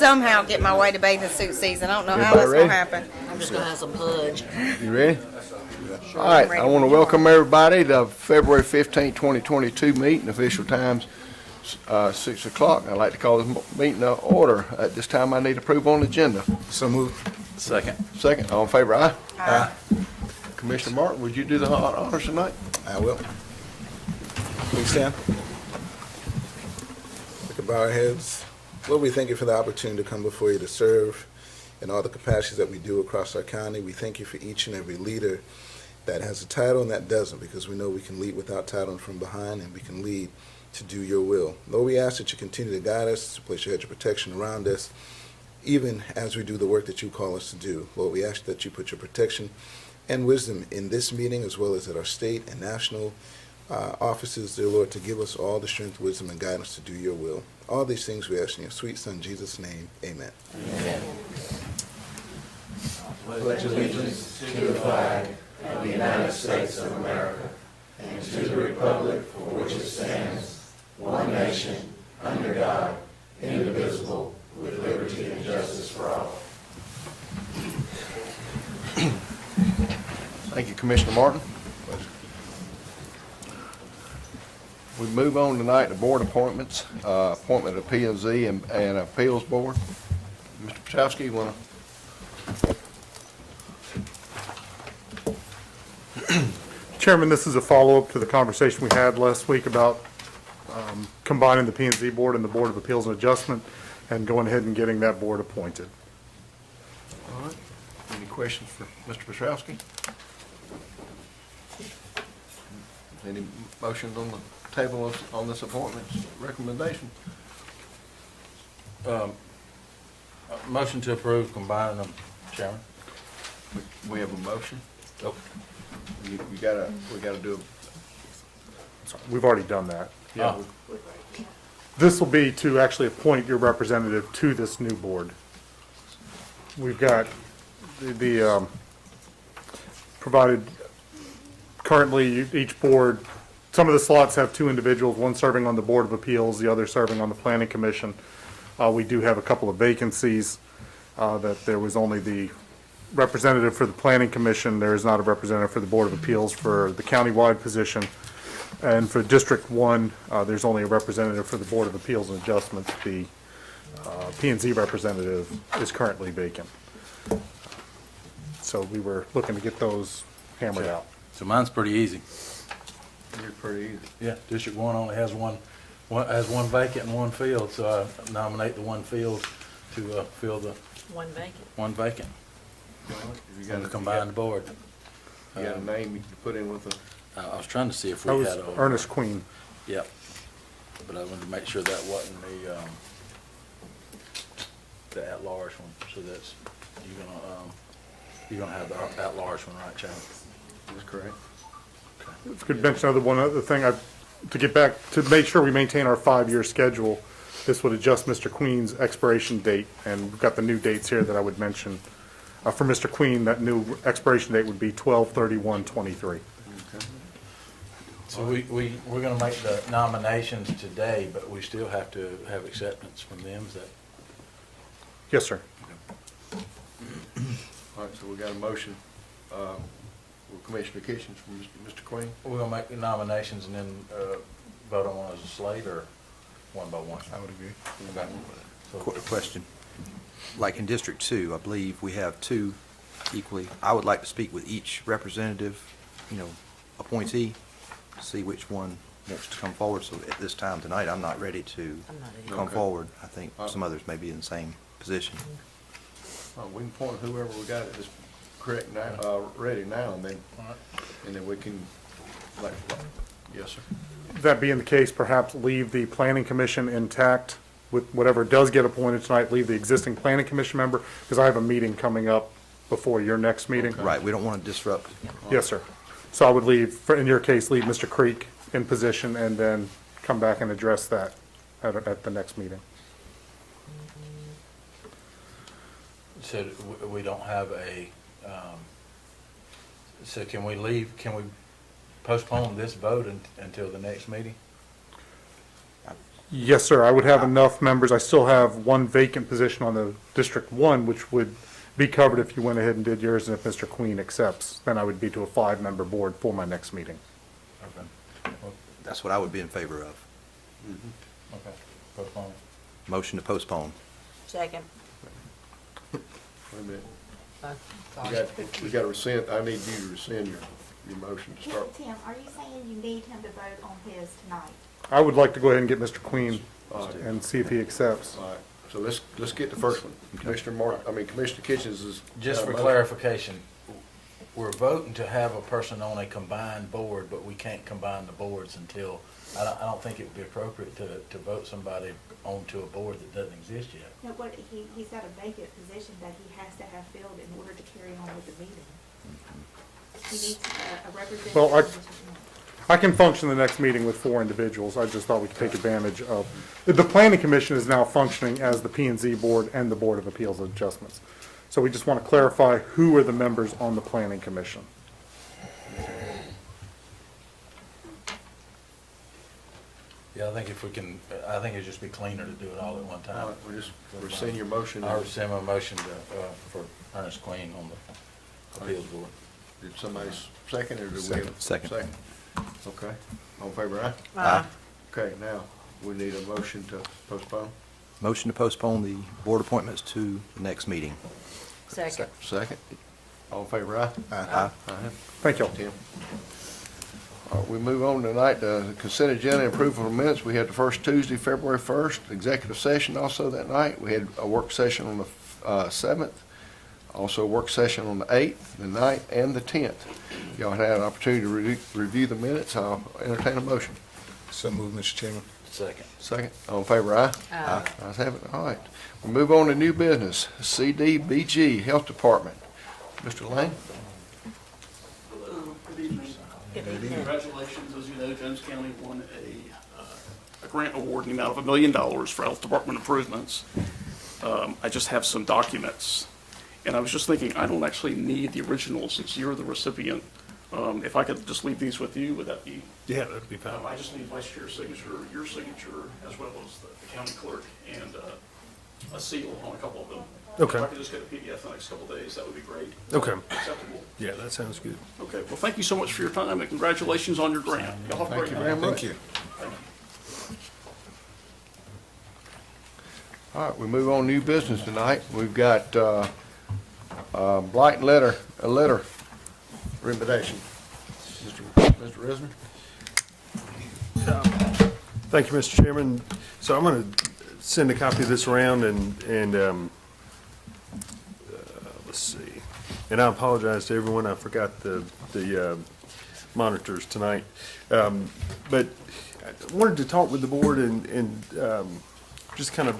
somehow get my way to bathing suit season. I don't know how Everybody that's ready? gonna happen. I'm just gonna have some pudge. You ready? All right, I want to welcome everybody to February 15, 2022 meeting. Official times 6 o'clock. I'd like to call this meeting to order. At this time, I need approval on the agenda. So moved. Second. Second, all in favor, aye? Aye. Commissioner Martin, would you do the honors tonight? I will. Please stand. We can bow our heads. Lord, we thank you for the opportunity to come before you to serve in all the capacities that we do across our county. We thank you for each and every leader that has a title and that doesn't, because we know we can lead without title and from behind, and we can lead to do your will. Lord, we ask that you continue to guide us, to place your hedge of protection around us, even as we do the work that you call us to do. Lord, we ask that you put your protection and wisdom in this meeting, as well as at our state and national offices, dear Lord, to give us all the strength, wisdom, and guidance to do your will. All these things we ask in your sweet Son, Jesus' name. Amen. Amen. Pledge allegiance to the flag of the United States of America and to the republic for which it stands, one nation, under God, indivisible, with liberty and justice for all. Thank you, Commissioner Martin. We move on tonight to board appointments, appointment of P&Z and Appeals Board. Mr. Pachowski, you want to? Chairman, this is a follow-up to the conversation we had last week about combining the P&Z Board and the Board of Appeals and Adjustment and going ahead and getting that board appointed. All right. Any questions for Mr. Pachowski? Any motions on the table on this appointment recommendation? Motion to approve combining them, Chairman. We have a motion. Nope. We gotta do We've already done that. a, yeah. This will be to actually appoint your representative to this new board. We've got the provided currently each board, some of the slots have two individuals, one serving on the Board of Appeals, the other serving on the Planning Commission. We do have a couple of vacancies, that there was only the representative for the Planning Commission. There is not a representative for the Board of Appeals for the countywide position. And for District 1, there's only a representative for the Board of Appeals and Adjustments. The P&Z representative is currently vacant. So we were looking to get those hammered out. So mine's pretty easy. You're pretty easy. Yeah, District 1 only has one vacant and one filled, so I nominate the one filled to fill the One vacant. one vacant. You And got to combine the board. You got a name you can put in with the, I was trying to see if That we was had a. Ernest Queen. Yep. But I wanted to make sure that wasn't the at-large one, so that's, you're gonna have the at-large one, right, Chad? that's correct. If I could mention one other thing, to get back, to make sure we maintain our 5-year schedule, this would adjust Mr. Queen's expiration date, and we've got the new dates here that I would mention. For Mr. Queen, that new expiration date would be 12/31/23. So we're gonna make the nominations today, but we still have to have acceptance from them, is that? Yes, sir. All right, so we got a motion, with Commissioner Kitchens from Mr. Queen. We're gonna make the nominations and then vote on one as a slate or one by one? I would agree. Question. Like in District 2, I believe we have two equally. I would like to speak with each representative, appointee, see which one wants to come forward. So at this time tonight, I'm not ready to come Okay. forward. I think some others may be in the same position. We can point whoever we got it is correct now, ready now, and then we can, yes, sir. That being the case, perhaps leave the Planning Commission intact with whatever does get appointed tonight, leave the existing Planning Commission member, because I have a meeting coming up before your next meeting. Right, we don't want to disrupt. Yes, sir. So I would leave, in your case, leave Mr. Creek in position and then come back and address that at the next meeting. So we don't have a, so can we postpone this vote until the next meeting? Yes, sir. I would have enough members. I still have one vacant position on the District 1, which would be covered if you went ahead and did yours, and if Mr. Queen accepts, then I would be to a 5-member board for my next meeting. Okay. Well, That's what I would be in favor of. okay. Postpone. Motion to postpone. Second. Wait a minute. Sorry. We got to rescind, I need you to rescind your motion to start. Tim, are you saying you need him to vote on his tonight? I would like to go ahead and get Mr. Queen All right. and see if he accepts. All right, so let's get the first one. Commissioner Kitchens is. Just for clarification, we're voting to have a person on a combined board, but we can't combine the boards until, I don't think it would be appropriate to vote somebody onto a board that doesn't exist yet. No, what, he's got a vacant position that he has to have filled in order to carry on with the meeting. He needs a representative. Well, from District 1. I can function the next meeting with 4 individuals. I just thought we could take advantage of, the Planning Commission is now functioning as the P&Z Board and the Board of Appeals and Adjustments. So we just want to clarify who are the members on the Planning Commission. Yeah, I think if we can, I think it'd just be cleaner to do it all at one All time. right, we'll just rescind your motion. I rescind my motion to, for Ernest Queen on the appeals board. Did somebody second or did we? have- Second. Okay, all in favor, aye? Aye. Okay, now, we need a motion to postpone. Motion to postpone the board appointments to the next meeting. Second. Second, all in favor, aye? Aye. Thank you. Tim. All right, we move on tonight to the consent agenda and approval of minutes. We had the first Tuesday, February 1st, executive session also that night. We had a work session on the 7th, also a work session on the 8th, the 9th, and the 10th. Y'all had an opportunity to review the minutes. I'll entertain a motion. So moved, Mr. Chairman. Second. Second, all in favor, aye? Aye. Ayes have it. All right. We move on to new business, CDBG, Health Department. Mr. Lane? Good evening. Good evening. Congratulations, as you know, Jones County won a grant award in the amount of $1 million for health department improvements. I just have some documents, and I was just thinking, I don't actually need the original since you're the recipient. If I could just leave these with you, would that be? Yeah, that'd be fine. I just need vice chair's signature, your signature, as well as the county clerk, and a seal on a couple of them. Okay. If I could just get a PDF in the next couple of days, that would be great. Okay. Acceptable. Yeah, that sounds good. Okay, well, thank you so much for your time, and congratulations on your grant. Y'all have a great Thank you night. very much. Thank you. All right, we move on to new business tonight. We've got Blight Letter, a letter recommendation. Mr. Risner? Thank you, Mr. Chairman. So I'm going to send a copy of this around and let's see. And I apologize to everyone. I forgot the monitors tonight. But I wanted to talk with the board and just kind of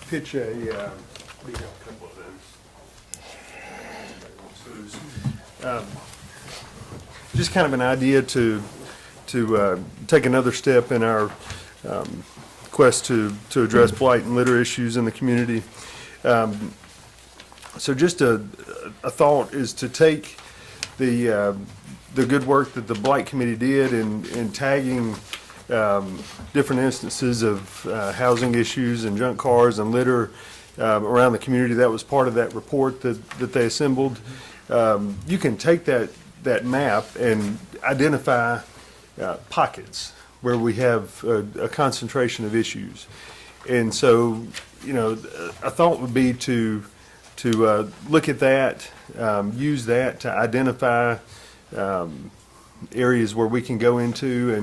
pitch a, we have a couple of those. Just kind of an idea to take another step in our quest to address blight and litter issues in the community. So just a thought is to take the good work that the Blight Committee did in tagging different instances of housing issues and junk cars and litter around the community. That was part of that report that they assembled. You can take that map and identify pockets where we have a concentration of issues. And so, you know, a thought would be to look at that, use that to identify areas where we can go into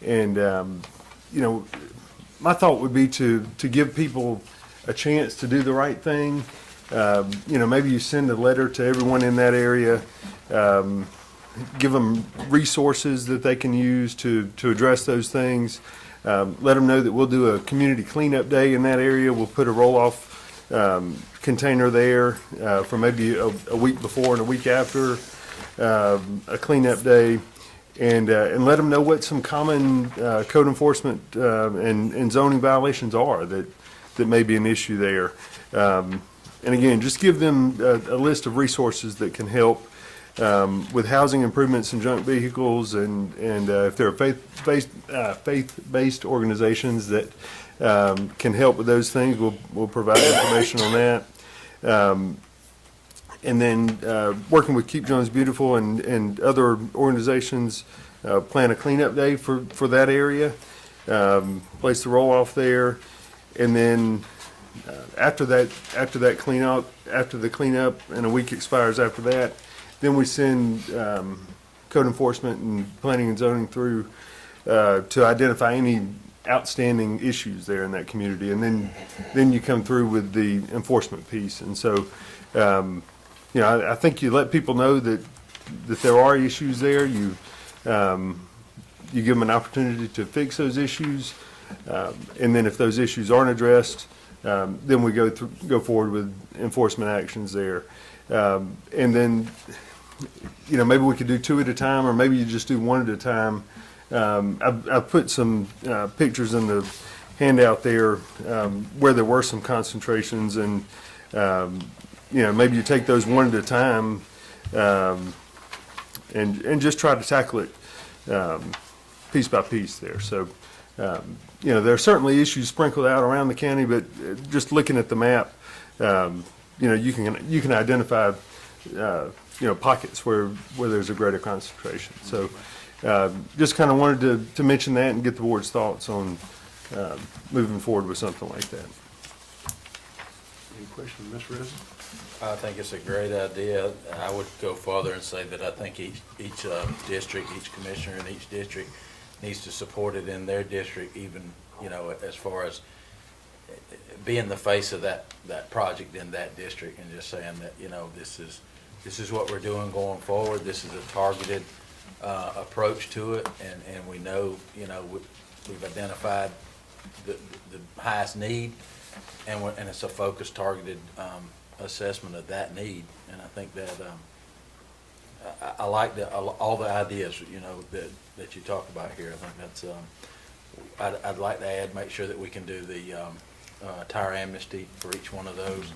and you know, my thought would be to give people a chance to do the right thing. You know, maybe you send a letter to everyone in that area, give them resources that they can use to address those things. Let them know that we'll do a community cleanup day in that area. We'll put a roll-off container there for maybe a week before and a week after a cleanup day, and let them know what some common code enforcement and zoning violations are that may be an issue there. And again, just give them a list of resources that can help. with housing improvements and junk vehicles, and if there are faith-based organizations that can help with those things, we'll provide information on that. And then working with Keep Jones Beautiful and other organizations, plan a cleanup day for that area, place the roll-off there, and then after the cleanup and a week expires after that, then we send code enforcement and planning and zoning through to identify any outstanding issues there in that community, and then you come through with the enforcement piece. And so, I think you let people know that there are issues there. You give them an opportunity to fix those issues, and then if those issues aren't addressed, then we go forward with enforcement actions there. And then, maybe we could do two at a time, or maybe you just do one at a time. I've put some pictures in the handout there where there were some concentrations, and maybe you take those one at a time and just try to tackle it piece by piece there. So, there are certainly issues sprinkled out around the county, but just looking at the map, you can identify pockets where there's a greater concentration. So, just kind of wanted to mention that and get the board's thoughts on moving forward with something like that. Any questions, Ms. Risen? I think it's a great idea. I would go farther and say that I think each district, each commissioner in each district needs to support it in their district, even, as far as being the face of that project in that district, and just saying that, this is what we're doing going forward. This is a targeted approach to it, and we know, we've identified the highest need, and it's a focused, targeted assessment of that need. And I think that I like all the ideas that you talk about here. I think that's I'd like to add, make sure that we can do the tire amnesty for each one of those.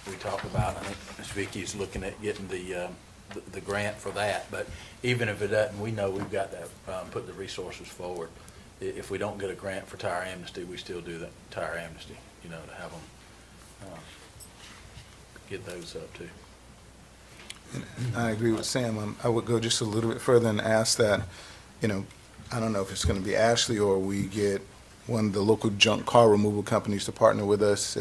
We talked about, I think Ms. Vicky's looking at getting the grant for that, but even if it doesn't, we know we've got to put the resources forward. If we don't get a grant for tire amnesty, we still do that tire amnesty, to have them get those up too. I agree with Sam. I would go just a little bit further and ask that, I don't know if it's going to be Ashley or we get one of the local junk car removal companies to partner with us,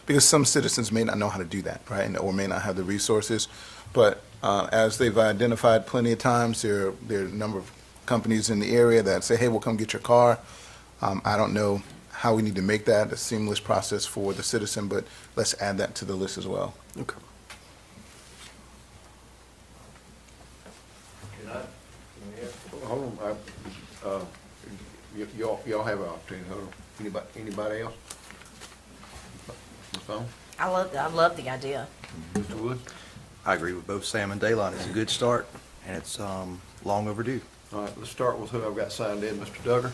because some citizens may not know how to do that, right, or may not have the resources. But as they've identified plenty of times, there are a number of companies in the area that say, hey, we'll come get your car. I don't know how we need to make that a seamless process for the citizen, but let's add that to the list as well. Okay. Hold on. Y'all have an opportunity. Hold on. Anybody else? Ms. Bone? I love the idea. Mr. Wood? I agree with both Sam and Daylight. It's a good start, and it's long overdue. All right, let's start with who I've got signed in, Mr. Duggar.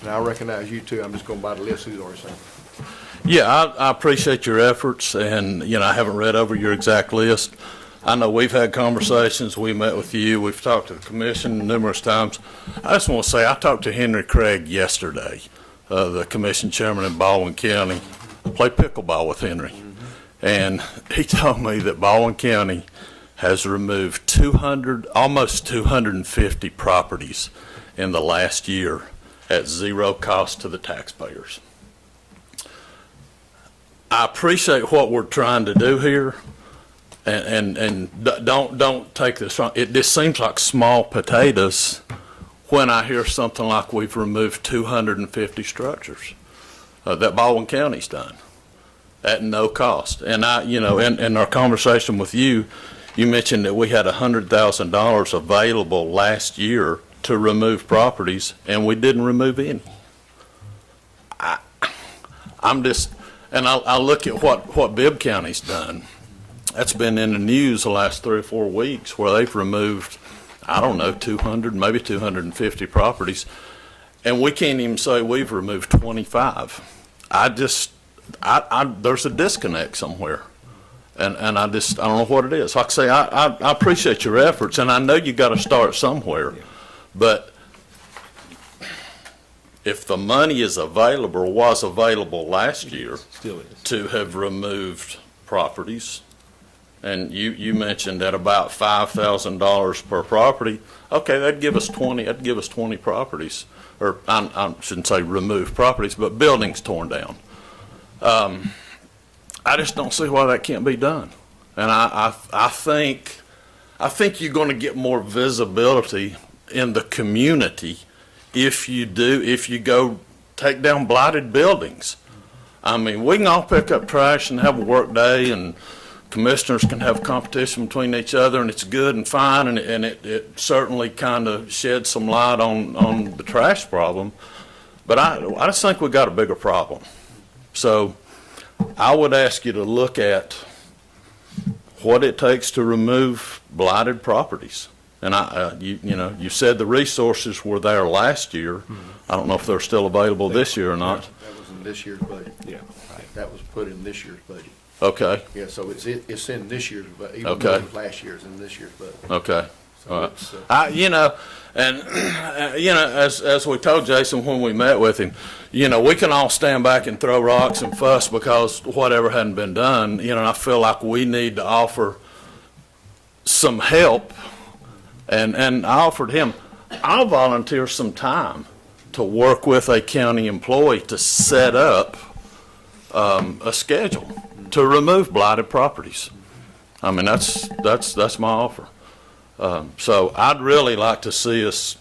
And I recognize you too. I'm just going by the list who's already signed. Yeah, I appreciate your efforts, and, I haven't read over your exact list. I know we've had conversations, we met with you, we've talked to the commission numerous times. I just want to say, I talked to Henry Craig yesterday, the commission chairman in Baldwin County. I played pickleball with Henry, and he told me that Baldwin County has removed almost 250 properties in the last year at zero cost to the taxpayers. I appreciate what we're trying to do here, and don't take this wrong. It just seems like small potatoes when I hear something like we've removed 250 structures that Baldwin County's done at no cost. And in our conversation with you, you mentioned that we had $100,000 available last year to remove properties, and we didn't remove any. I look at what Bibb County's done. That's been in the news the last 3 or 4 weeks, where they've removed, 200, maybe 250 properties, and we can't even say we've removed 25. There's a disconnect somewhere, And I don't know what it is. Like I say, I appreciate your efforts, and I know you got to start somewhere. But if the money is available, or was available last year Still is. to have removed properties, and you mentioned at about $5,000 per property, okay, that'd give us 20 properties, or I shouldn't say remove properties, but buildings torn down. I just don't see why that can't be done. And I think you're going to get more visibility in the community if you go take down blighted buildings. I mean, we can all pick up trash and have a work day, and commissioners can have competition between each other, and it's good and fine, and it certainly kind of sheds some light on the trash problem. But I just think we got a bigger problem. So I would ask you to look at what it takes to remove blighted properties. And you said the resources were there last year. I don't know if they're still available this year or not. That was in this year's budget. Yeah. That was put in this year's budget. Okay, Yeah, so it's in this year's, but even Okay. though it was last year's, in this year's budget. okay. So All right. it's, As we told Jason when we met with him, we can all stand back and throw rocks and fuss because whatever hadn't been done. And I feel like we need to offer some help. And I offered him, I'll volunteer some time to work with a county employee to set up a schedule to remove blighted properties. I mean, that's my offer. So I'd really like to see us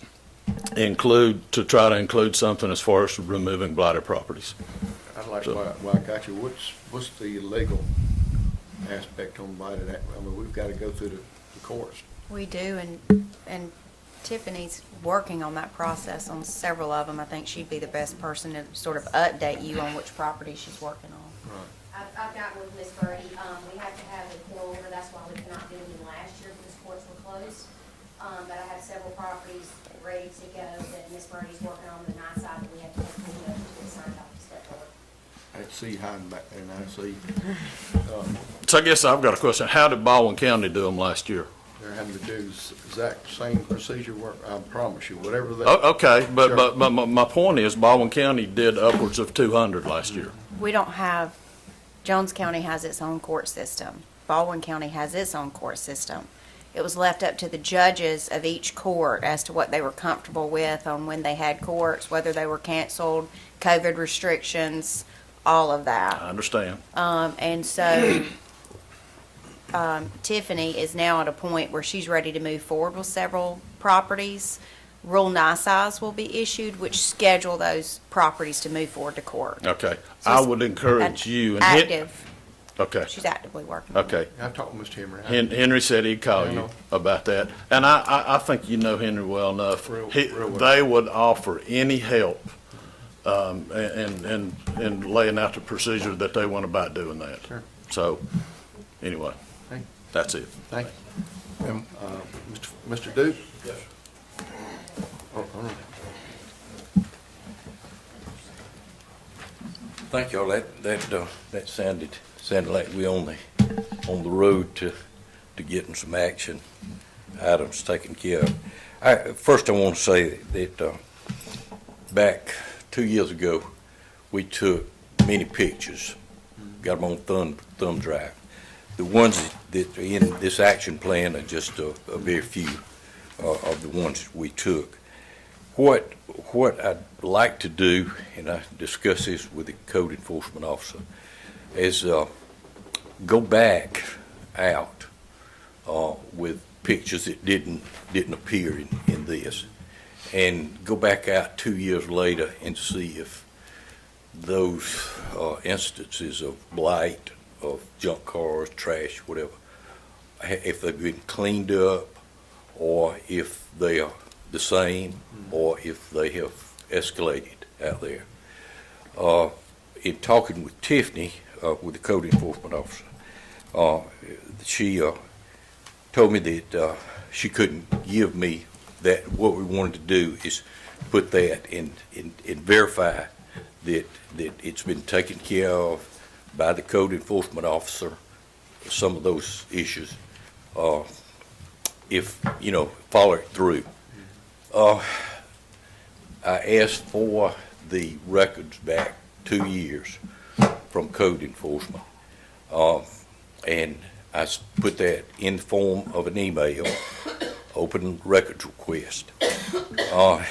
try to include something as far as removing blighted properties. I'd like, while I got you, what's the legal aspect on blighted? I mean, we've got to go through the courts. We do, and Tiffany's working on that process on several of them. I think she'd be the best person to sort of update you on which property she's working on. I've got with Ms. Birdie, we have to have a court order, that's why we cannot do anything last year because courts were closed. But I have several properties ready to go that Ms. Birdie's working on the night side that we have to have pulled over to get signed off the step forward. I see hiding back there, and I see, So I guess I've got a question. How did Baldwin County do them last year? they're having to do exact same procedure work, I promise you, whatever they. Okay, but my point is Baldwin County did upwards of 200 last year. We don't have, Jones County has its own court system. Baldwin County has its own court system. It was left up to the judges of each court as to what they were comfortable with on when they had courts, whether they were canceled, COVID restrictions, all of that. I understand. And so Tiffany is now at a point where she's ready to move forward with several properties. Rule NISIs will be issued, which schedule those properties to move forward to court. Okay. So I it's would encourage you. Active, Okay. she's actively working. on it. Okay. I talked with Mr. Henry. Henry said he'd call I you know. about that. And I think you know Henry well enough. Real well. They would offer any help in laying out the procedure that they want about doing that. Sure. So, anyway, Thank you. that's it. Thank you. Mr. Duke? Yes. Thank y'all. That sounded like we on the road to getting some action items taken care of. First, I want to say that back 2 years ago, we took many pictures, got them on thumb drive. The ones that are in this action plan are just a very few of the ones we took. What I'd like to do, and I discussed this with the code enforcement officer, is go back out with pictures that didn't appear in this, and go back out 2 years later and see if those instances of blight, of junk cars, trash, whatever, if they've been cleaned up, or if they are the same, or if they have escalated out there. In talking with Tiffany, with the code enforcement officer, she told me that she couldn't give me that. What we wanted to do is put that and verify that it's been taken care of by the code enforcement officer some of those issues, if, follow it through. I asked for the records back 2 years from code enforcement. And I put that in the form of an email, open records request. I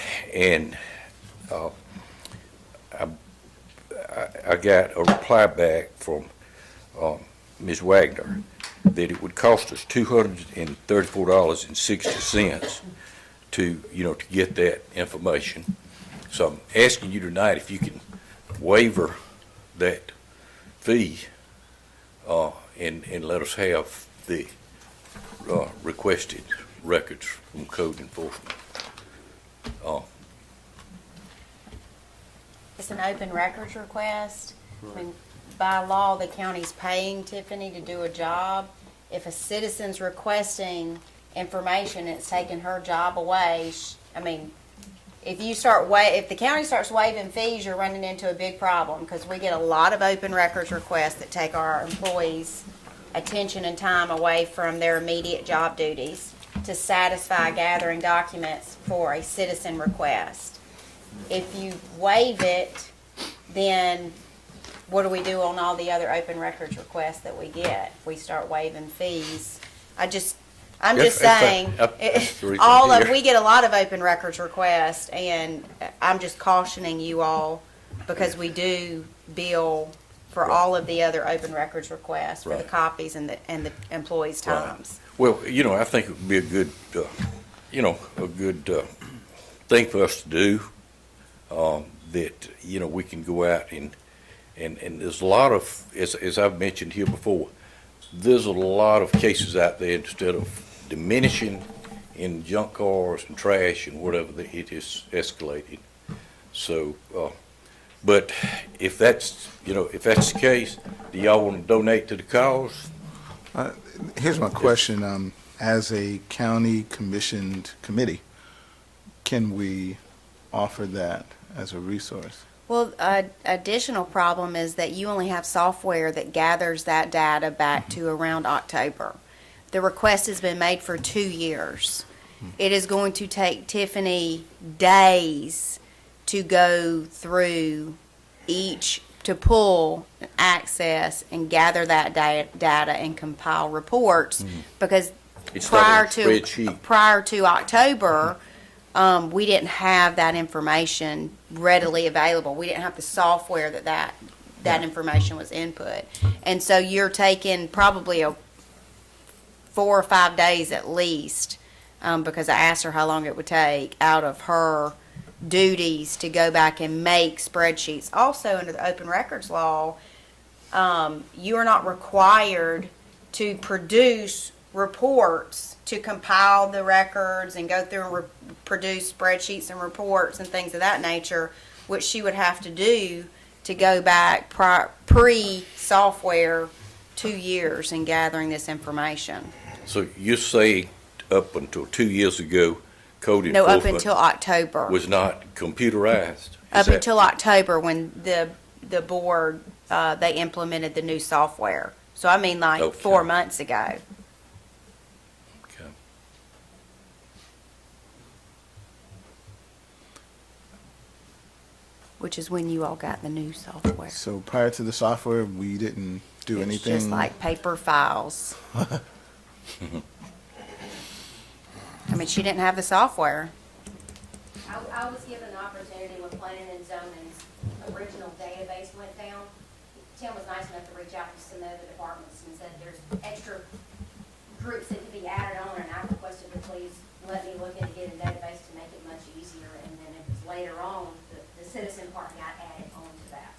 got a reply back from Ms. Wagner that it would cost us $234.60 to get that information. So I'm asking you tonight if you can waiver that fee and let us have the requested records from code enforcement. It's an open records request. I mean, by law, the county's paying Tiffany to do a job. If a citizen's requesting information, it's taking her job away. If the county starts waiving fees, you're running into a big problem, because we get a lot of open records requests that take our employees' attention and time away from their immediate job duties to satisfy gathering documents for a citizen request. If you waive it, then what do we do on all the other open records requests that we get? If we start waiving fees, I'm just saying, we get a lot of open records requests, and I'm just cautioning you all, because we do bill for all of the other open records requests for the copies and the employees' times. Well, I think it would be a good, thing for us to do, that, we can go out and there's a lot of, as I've mentioned here before, there's a lot of cases out there. Instead of diminishing in junk cars and trash and whatever, it is escalating. So, but if that's the case, do y'all want to donate to the cause? Here's my question. As a county commissioned committee, can we offer that as a resource? Well, additional problem is that you only have software that gathers that data back to around October. The request has been made for 2 years. It is going to take Tiffany days to go through to pull, access, and gather that data and compile reports, because prior to October, we didn't have that information readily available. We didn't have the software that information was input. And so you're taking probably 4 or 5 days at least, because I asked her how long it would take out of her duties to go back and make spreadsheets. Also, under the open records law, you are not required to produce reports to compile the records and go through and produce spreadsheets and reports and things of that nature, which she would have to do to go back pre-software 2 years in gathering this information. So you say up until 2 years ago, code No, enforcement up until October. was not computerized? Up until October, when the board, they implemented the new software. So I mean, like, Okay. 4 months ago. Okay. Which is when you all got the new software. So prior to the software, we didn't do anything? It's just like paper files. I mean, she didn't have the software. I was given the opportunity when planning and zoning's original database went down. Tim was nice enough to reach out to some other departments and said there's extra groups that could be added on, and I requested to please let me look into getting a database to make it much easier, and then it was later on, the citizen part got added onto that.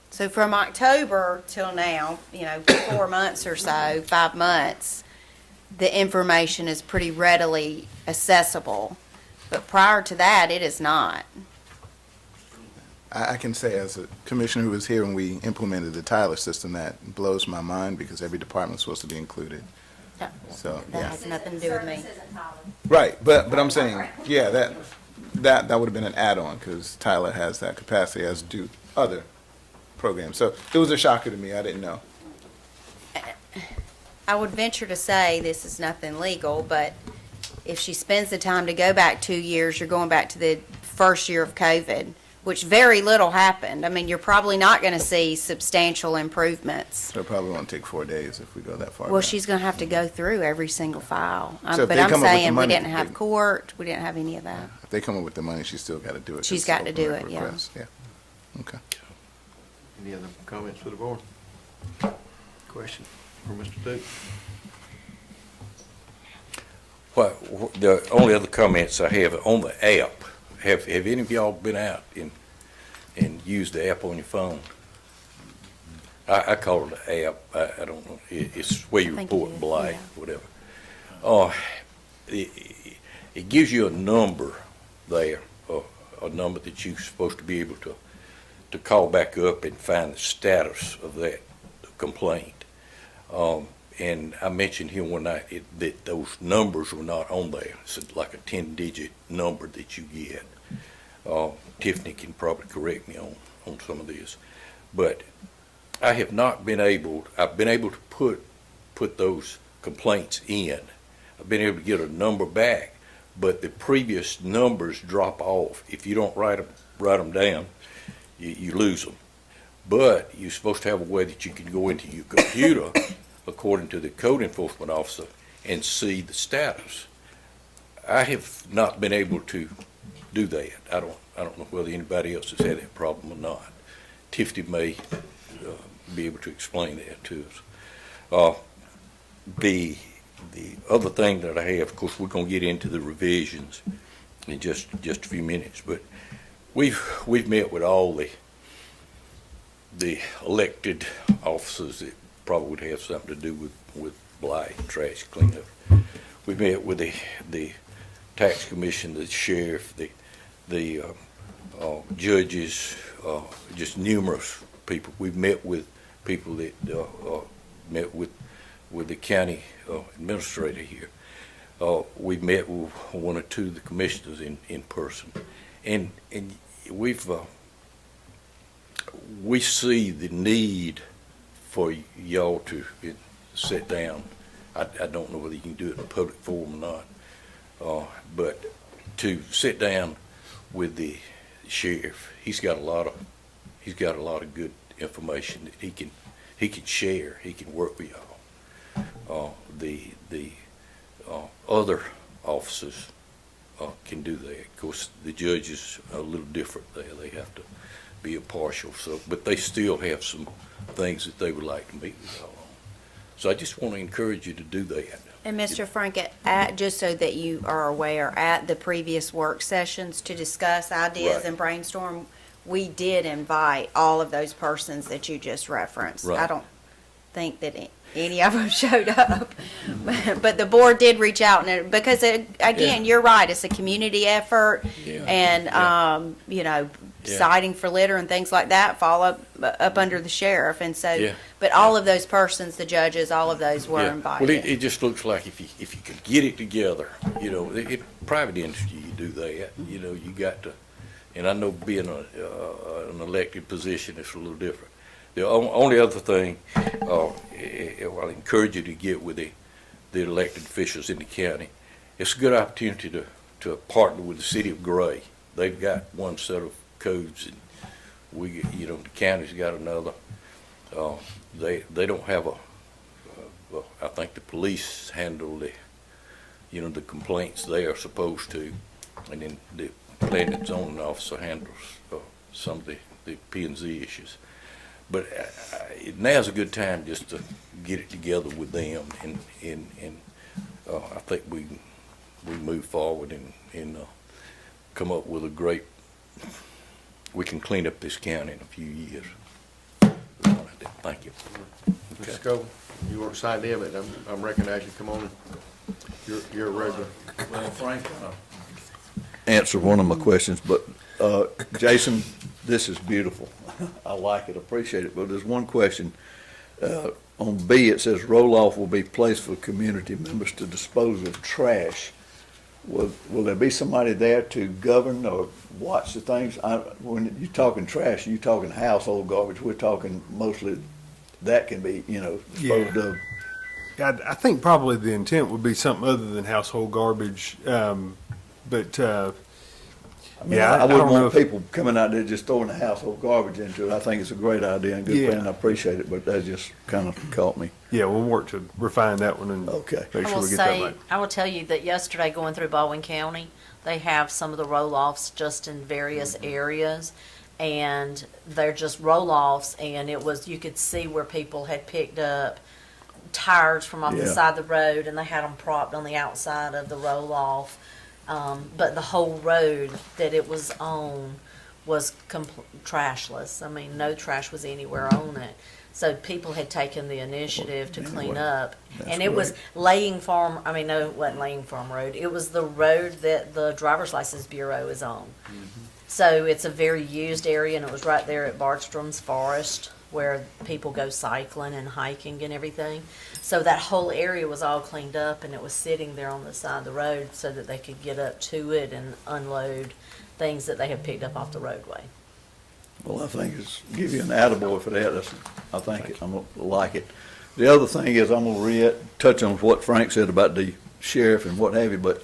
So from October till now, 4 months or so, 5 months, the information is pretty readily accessible. But prior to that, it is not. I can say, as a commissioner who was here when we implemented the Tyler system, that blows my mind, because every department's supposed to be included. So, That yeah. has nothing to do with me. Service isn't Tyler. Right, but I'm saying, yeah, that would have been an add-on, because Tyler has that capacity, as do other programs. So it was a shocker to me. I didn't know. I would venture to say this is nothing legal, but if she spends the time to go back 2 years, you're going back to the first year of COVID, which very little happened. I mean, you're probably not going to see substantial improvements. So it probably won't take 4 days if we go that far. Well, back. she's going to have to go through every single file. So if But they I'm come up with the saying we money, didn't have they- court, we didn't have any of that. If they come up with the money, she's still got to do it. She's It's got to do open it, yeah. request. Yeah. Okay. Any other comments for the board? Question for Mr. Duke? Well, the only other comments I have on the app, have any of y'all been out and used the app on your phone? I call it an app. I don't know. It's where you I think you report did, blight, yeah. whatever. It gives you a number there, a number that you're supposed to be able to call back up and find the status of that complaint. And I mentioned here one night that those numbers were not on there. It's like a 10-digit number that you get. Tiffany can probably correct me on some of this. But I have not been able, I've been able to put those complaints in. I've been able to get a number back, but the previous numbers drop off. If you don't write them down, you lose them. But you're supposed to have a way that you can go into your computer, according to the code enforcement officer, and see the status. I have not been able to do that. I don't know whether anybody else has had that problem or not. Tiffany may be able to explain that to us. The other thing that I have, of course, we're going to get into the revisions in just a few minutes, but we've met with all the elected officers that probably would have something to do with blight and trash cleanup. We met with the tax commission, the sheriff, the judges, just numerous people. We've met with people that met with the county administrator here. We've met with one or two of the commissioners in person, and we see the need for y'all to sit down. I don't know whether you can do it in a public forum or not, but to sit down with the sheriff. He's got a lot of good information that he can share. He can work with y'all. The other officers can do that. Of course, the judges are a little different there. They have to be impartial. But they still have some things that they would like to meet with y'all on. So I just want to encourage you to do that. And Mr. Frank, just so that you are aware, at the previous work sessions to discuss ideas Right. and brainstorm, we did invite all of those persons that you just referenced. I Right. don't think that any of them showed up, but the board did reach out, and because again, you're right, it's a community effort, Yeah. and Yeah. citing for litter and things like that fall up under the sheriff, and so. Yeah. But all of those persons, the judges, all of those were Yeah. invited. Well, it just looks like if you could get it together, private industry, you do that, you got to, and I know being an elected position, it's a little different. The only other thing, I'll encourage you to get with the elected officials in the county. It's a good opportunity to partner with the city of Gray. They've got one set of codes, and the county's got another. They don't have I think the police handle the complaints they are supposed to, and then the planning and zoning officer handles some of the P&Z issues. But now's a good time just to get it together with them, and I think we move forward and come up with a great. We can clean up this county in a few years. Thank you. Mr. Scobie, you weren't signed in, but I'm recognizing you. Come on. You're a regular. Well, Frank, Answer one of my questions, but Jason, this is beautiful. I like it, appreciate it, but there's one question. On B, it says roll-off will be placed for community members to dispose of trash. Will there be somebody there to govern or watch the things? When you're talking trash, you're talking household garbage. We're talking mostly that can be, disposed of I think probably the intent would be something other than household garbage, but, I mean, yeah, I I wouldn't don't know want if- people coming out there just throwing the household garbage into it. I think it's a great idea and good Yeah. plan. I appreciate it, but that just kind of caught me. yeah, we'll work to refine that one and Okay. make I sure will we get that say, right. I will tell you that yesterday going through Baldwin County, they have some of the roll-offs just in various areas. And they're just roll-offs, and it was, you could see where people had picked up tires from off the Yeah. side of the road, and they had them propped on the outside of the roll-off. But the whole road that it was on was trashless. I mean, no trash was anywhere on it. So people had taken the initiative to clean Anyway, up. that's And it was great. Laying Farm, I mean, no, it wasn't Laying Farm Road. It was the road that the Driver's License Bureau is on. So it's a very used area, and it was right there at Bardstrom's Forest where people go cycling and hiking and everything. So that whole area was all cleaned up, and it was sitting there on the side of the road so that they could get up to it and unload things that they had picked up off the roadway. Well, I think it's, give you an attaboy for that. I think I'm gonna like it. The other thing is, I'm gonna touch on what Frank said about the sheriff and what have you, but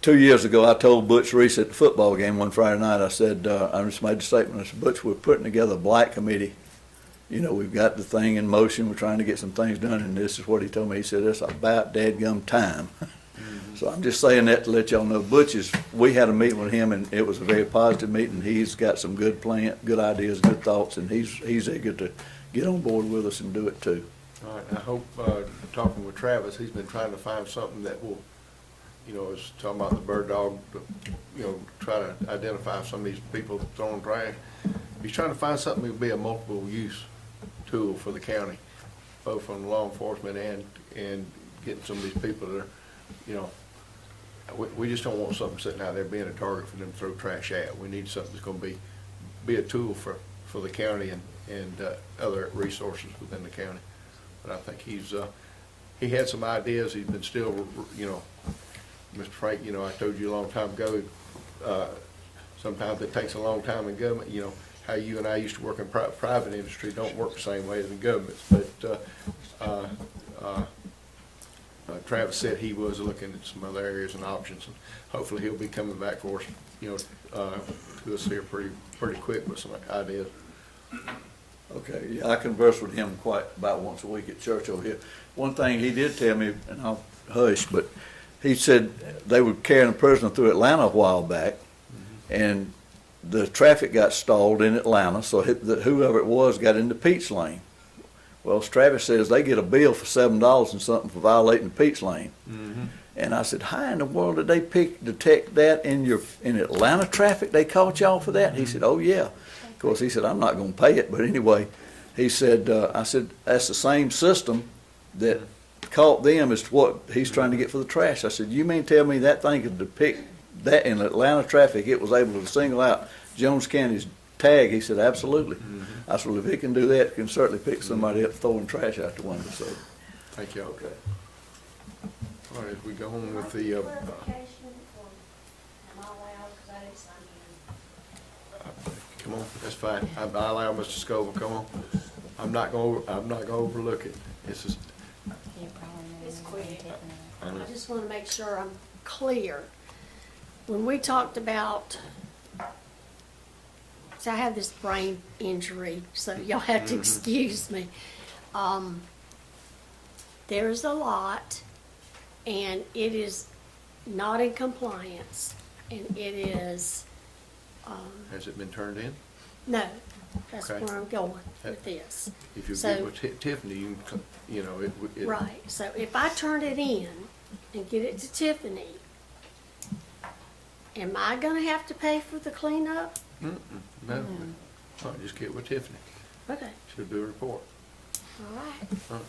2 years ago, I told Butch Reese at the football game one Friday night, I said, I just made the statement, I said, Butch, we're putting together a Blight Committee. You know, we've got the thing in motion, we're trying to get some things done, and this is what he told me. He said, it's about dadgum time. So I'm just saying that to let y'all know, we had a meeting with him, and it was a very positive meeting. He's got some good good ideas, good thoughts, and he's eager to get on board with us and do it too. All right, I hope, talking with Travis, he's been trying to find something that will, you know, is talking about the bird dog, you know, try to identify some of these people throwing trash. He's trying to find something that would be a multiple use tool for the county, both from law enforcement and getting some of these people that are, you know, we just don't want something sitting out there being a target for them to throw trash at. We need something that's gonna be a tool for the county and other resources within the county. But I think he had some ideas. He's been still, you know, Mr. Frank, you know, I told you a long time ago, sometimes it takes a long time in government, you know, how you and I used to work in private industry don't work the same way as in governments. But Travis said he was looking at some other areas and options, and hopefully he'll be coming back for us, you know, to us here pretty quick with some ideas. Okay, yeah, I converse with him quite about once a week at church over here. One thing he did tell me, and I'll hush, but he said they were carrying a prisoner through Atlanta a while back, and the traffic got stalled in Atlanta, so whoever it was got into Pete's Lane. Well, as Travis says, they get a bill for $7 and something for violating the Pete's Lane. And I said, how in the world did they detect that in Atlanta traffic? They caught y'all for that? He said, oh, yeah. Of course, he said, I'm not going to pay it. But anyway, he said, I said, that's the same system that caught them as to what he's trying to get for the trash. I said, you mean tell me that thing could depict that in Atlanta traffic, it was able to single out Jones County's tag? He said, absolutely. I said, well, if it can do that, it can certainly pick somebody up throwing trash out the window. So, Thank you. okay. All right, we go on with the, Am I allowed, because I didn't sign in. come on, that's fine. I allow Mr. Scoville, come on. I'm not gonna overlook it. This is, It's quick. I know. I just want to make sure I'm clear. When we talked about, so I have this brain injury, so y'all have to excuse me. There's a lot, and it is not in compliance, and it is, Has it been turned in? no, that's Okay. where I'm going with this. If you So- get with Tiffany, you know, it. Right, so if I turn it in and get it to Tiffany, am I gonna have to pay for the cleanup? No, no, just get with Tiffany. Okay, She'll do a report. all right.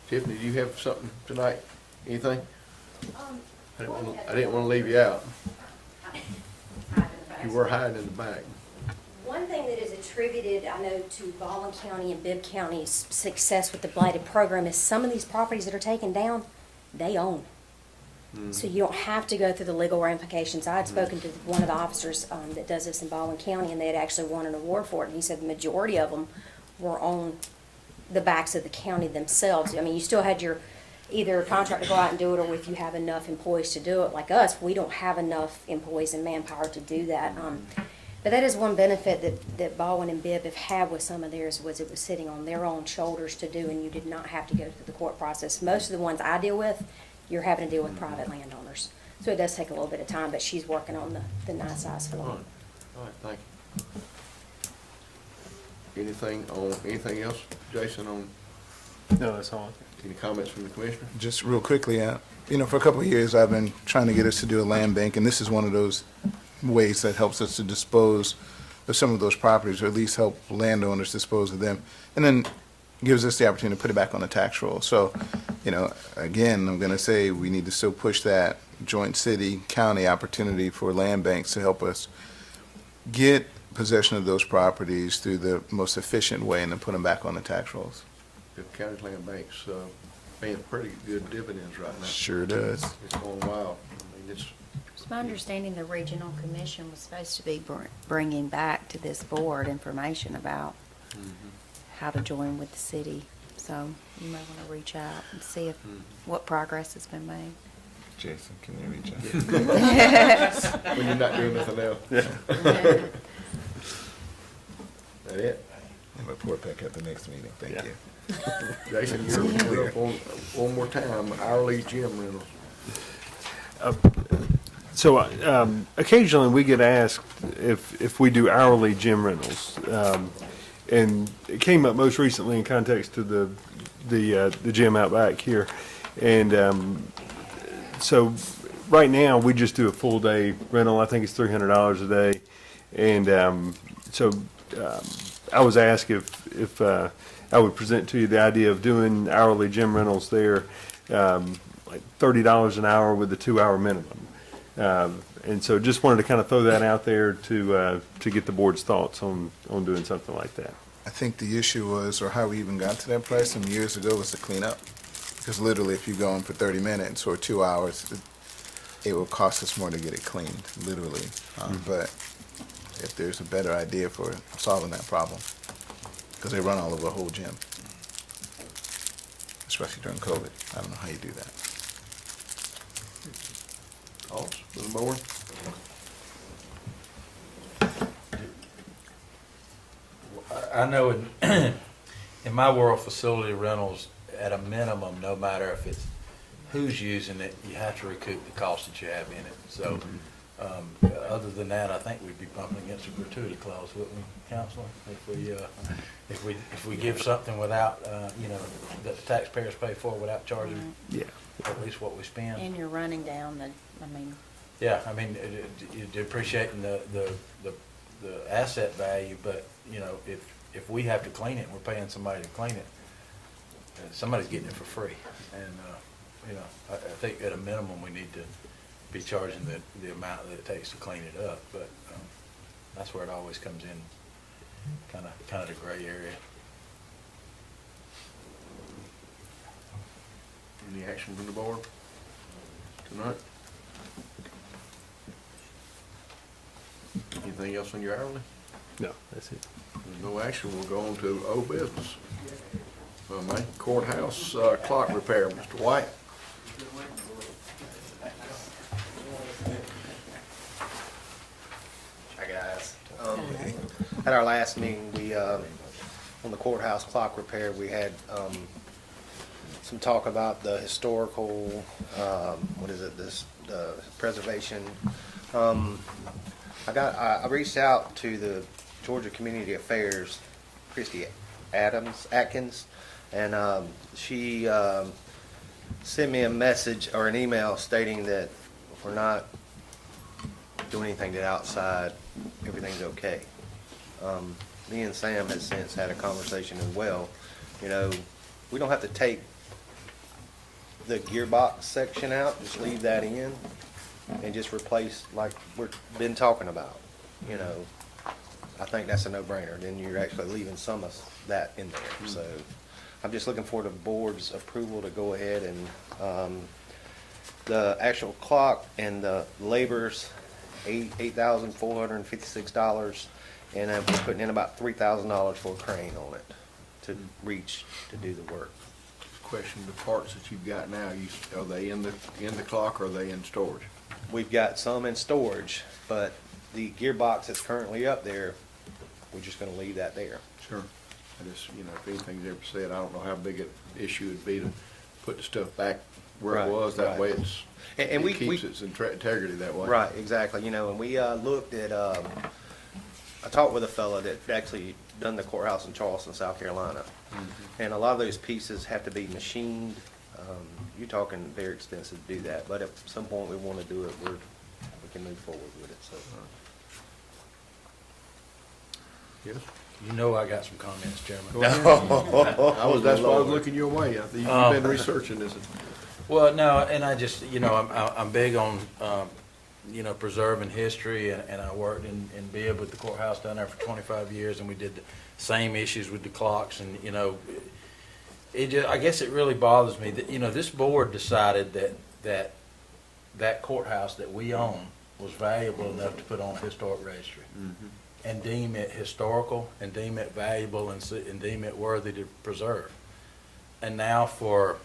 Tiffany, do you have something tonight? Anything? I didn't wanna leave you out. You were hiding in the back. One thing that is attributed, I know, to Baldwin County and Bibb County's success with the blighted program is some of these properties that are taken down, they own. So you don't have to go through the legal ramifications. I had spoken to one of the officers that does this in Baldwin County, and they had actually won an award for it. And he said the majority of them were on the backs of the county themselves. I mean, you still had your either a contractor go out and do it, or if you have enough employees to do it, like us, we don't have enough employees and manpower to do that. But that is one benefit that Baldwin and Bibb have had with some of theirs, was it was sitting on their own shoulders to do, and you did not have to go through the court process. Most of the ones I deal with, you're having to deal with private landowners. So it does take a little bit of time, but she's working on the nice size for All them. right, all right, thank you. Anything else, Jason, on, No, that's all. any comments from the commissioner? Just real quickly, for a couple of years, I've been trying to get us to do a land bank, and this is one of those ways that helps us to dispose of some of those properties, or at least help landowners dispose of them, and then gives us the opportunity to put it back on the tax roll. So, again, I'm going to say we need to still push that joint city-county opportunity for land banks to help us get possession of those properties through the most efficient way and then put them back on the tax rolls. The county land bank's paying pretty good dividends right now. Sure does. It's going wild. I mean, It's my understanding the regional commission was supposed to be bringing back to this board information about how to join with the city. So you might want to reach out and see what progress has been made. Jason, can you reach out? when you're not doing nothing else. That it? I'm report back at the next meeting. Thank you. Jason, you're up on, one more time, hourly gym rentals. So occasionally we get asked if we do hourly gym rentals. And it came up most recently in context to the gym out back here. And so right now we just do a full day rental. I think it's $300 a day. And so I was asked if I would present to you the idea of doing hourly gym rentals there, like $30 an hour with a 2-hour minimum. And so just wanted to kind of throw that out there to get the board's thoughts on doing something like that. I think the issue was, or how we even got to that price some years ago, was to clean up. Because literally, if you go in for 30 minutes or 2 hours, it will cost us more to get it cleaned, literally. But if there's a better idea for solving that problem, because they run all over the whole gym, especially during COVID. I don't know how you do that. Thoughts from the board? I know in my world, facility rentals, at a minimum, no matter if it's who's using it, you have to recoup the cost that you have in it. So, other than that, I think we'd be bumping against a gratuity clause, wouldn't we, Counselor? If we give something without, that the taxpayers pay for without charging Yeah. at least what we spend. And you're running down Yeah, you're depreciating the asset value, but, if we have to clean it, and we're paying somebody to clean it, somebody's getting it for free. And, I think at a minimum, we need to be charging the amount that it takes to clean it up, but, that's where it always comes in, kind of the gray area. Any action from the board tonight? Anything else on your hourly? No, that's it. There's no action, we'll go on to old business. Courthouse clock repair, Mr. White. Hi, guys. At our last meeting, we, on the courthouse clock repair, we had some talk about the historical, preservation. I reached out to the Georgia Community Affairs, Christy Atkins, and she sent me a message or an email stating that if we're not doing anything to the outside, everything's okay. Me and Sam has since had a conversation as well. We don't have to take the gearbox section out, just leave that in and just replace like we've been talking about. I think that's a no-brainer. Then you're actually leaving some of that in there. So I'm just looking for the board's approval to go ahead and the actual clock and the labor's $8,456, and we're putting in about $3,000 for a crane on it to reach to do the work. Question, the parts that you've got now, are they in the clock or are they in storage? We've got some in storage, but the gearbox that's currently up there, we're just gonna leave that there. Sure. I just, if anything's ever said, I don't know how big an issue it'd be to put the stuff back where Right, it was. That right. way And we it keeps its integrity that way. Right, exactly, and we looked at, I talked with a fella that actually done the courthouse in Charleston, South Carolina. And a lot of those pieces have to be machined. You're talking very expensive to do that, but at some point we want to do it, we can move forward with it, so. Yes? You know I got some comments, Chairman. Go ahead. That's why I was looking your way. You've been researching this. Well, no, and I just, I'm big on, preserving history, and I worked in Bibb with the courthouse down there for 25 years, and we did the same issues with the clocks, and, I guess it really bothers me that, this board decided that courthouse that we own was valuable enough to put on a historic registry. And deem it historical, and deem it valuable, and deem it worthy to preserve. And now for,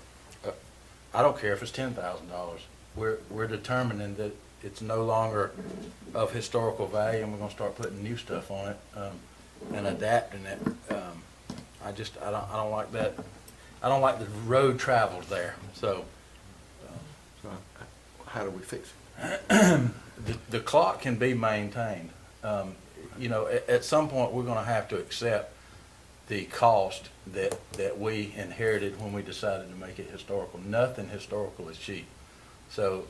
I don't care if it's $10,000, we're determining that it's no longer of historical value, and we're gonna start putting new stuff on it, and adapting it. I don't like that. I don't like the road traveled there, so. So how do we fix it? The clock can be maintained. At some point, we're gonna have to accept the cost that we inherited when we decided to make it historical. Nothing historical is cheap. So,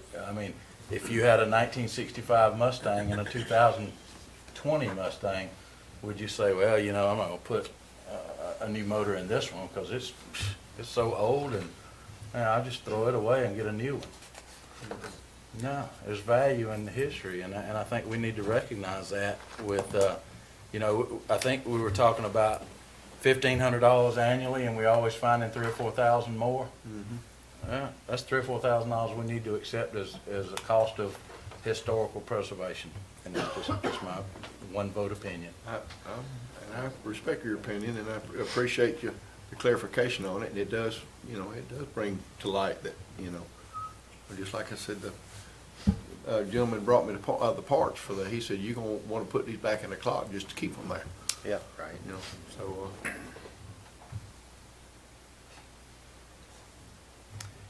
if you had a 1965 Mustang and a 2020 Mustang, would you say, well, I'm not gonna put a new motor in this one because it's so old, and I'll just throw it away and get a new one? No, there's value in the history, and I think we need to recognize that with, I think we were talking about $1,500 annually, and we always finding $3,000 or $4,000 more. Yeah, that's $3,000 or $4,000 we need to accept as a cost of historical preservation, and that's just my one vote opinion. And I respect your opinion, and I appreciate the clarification on it, and it does bring to light that, just like I said, the gentleman brought me the parts for he said, you're gonna wanna put these back in the clock just to keep them there. Yeah, right. So,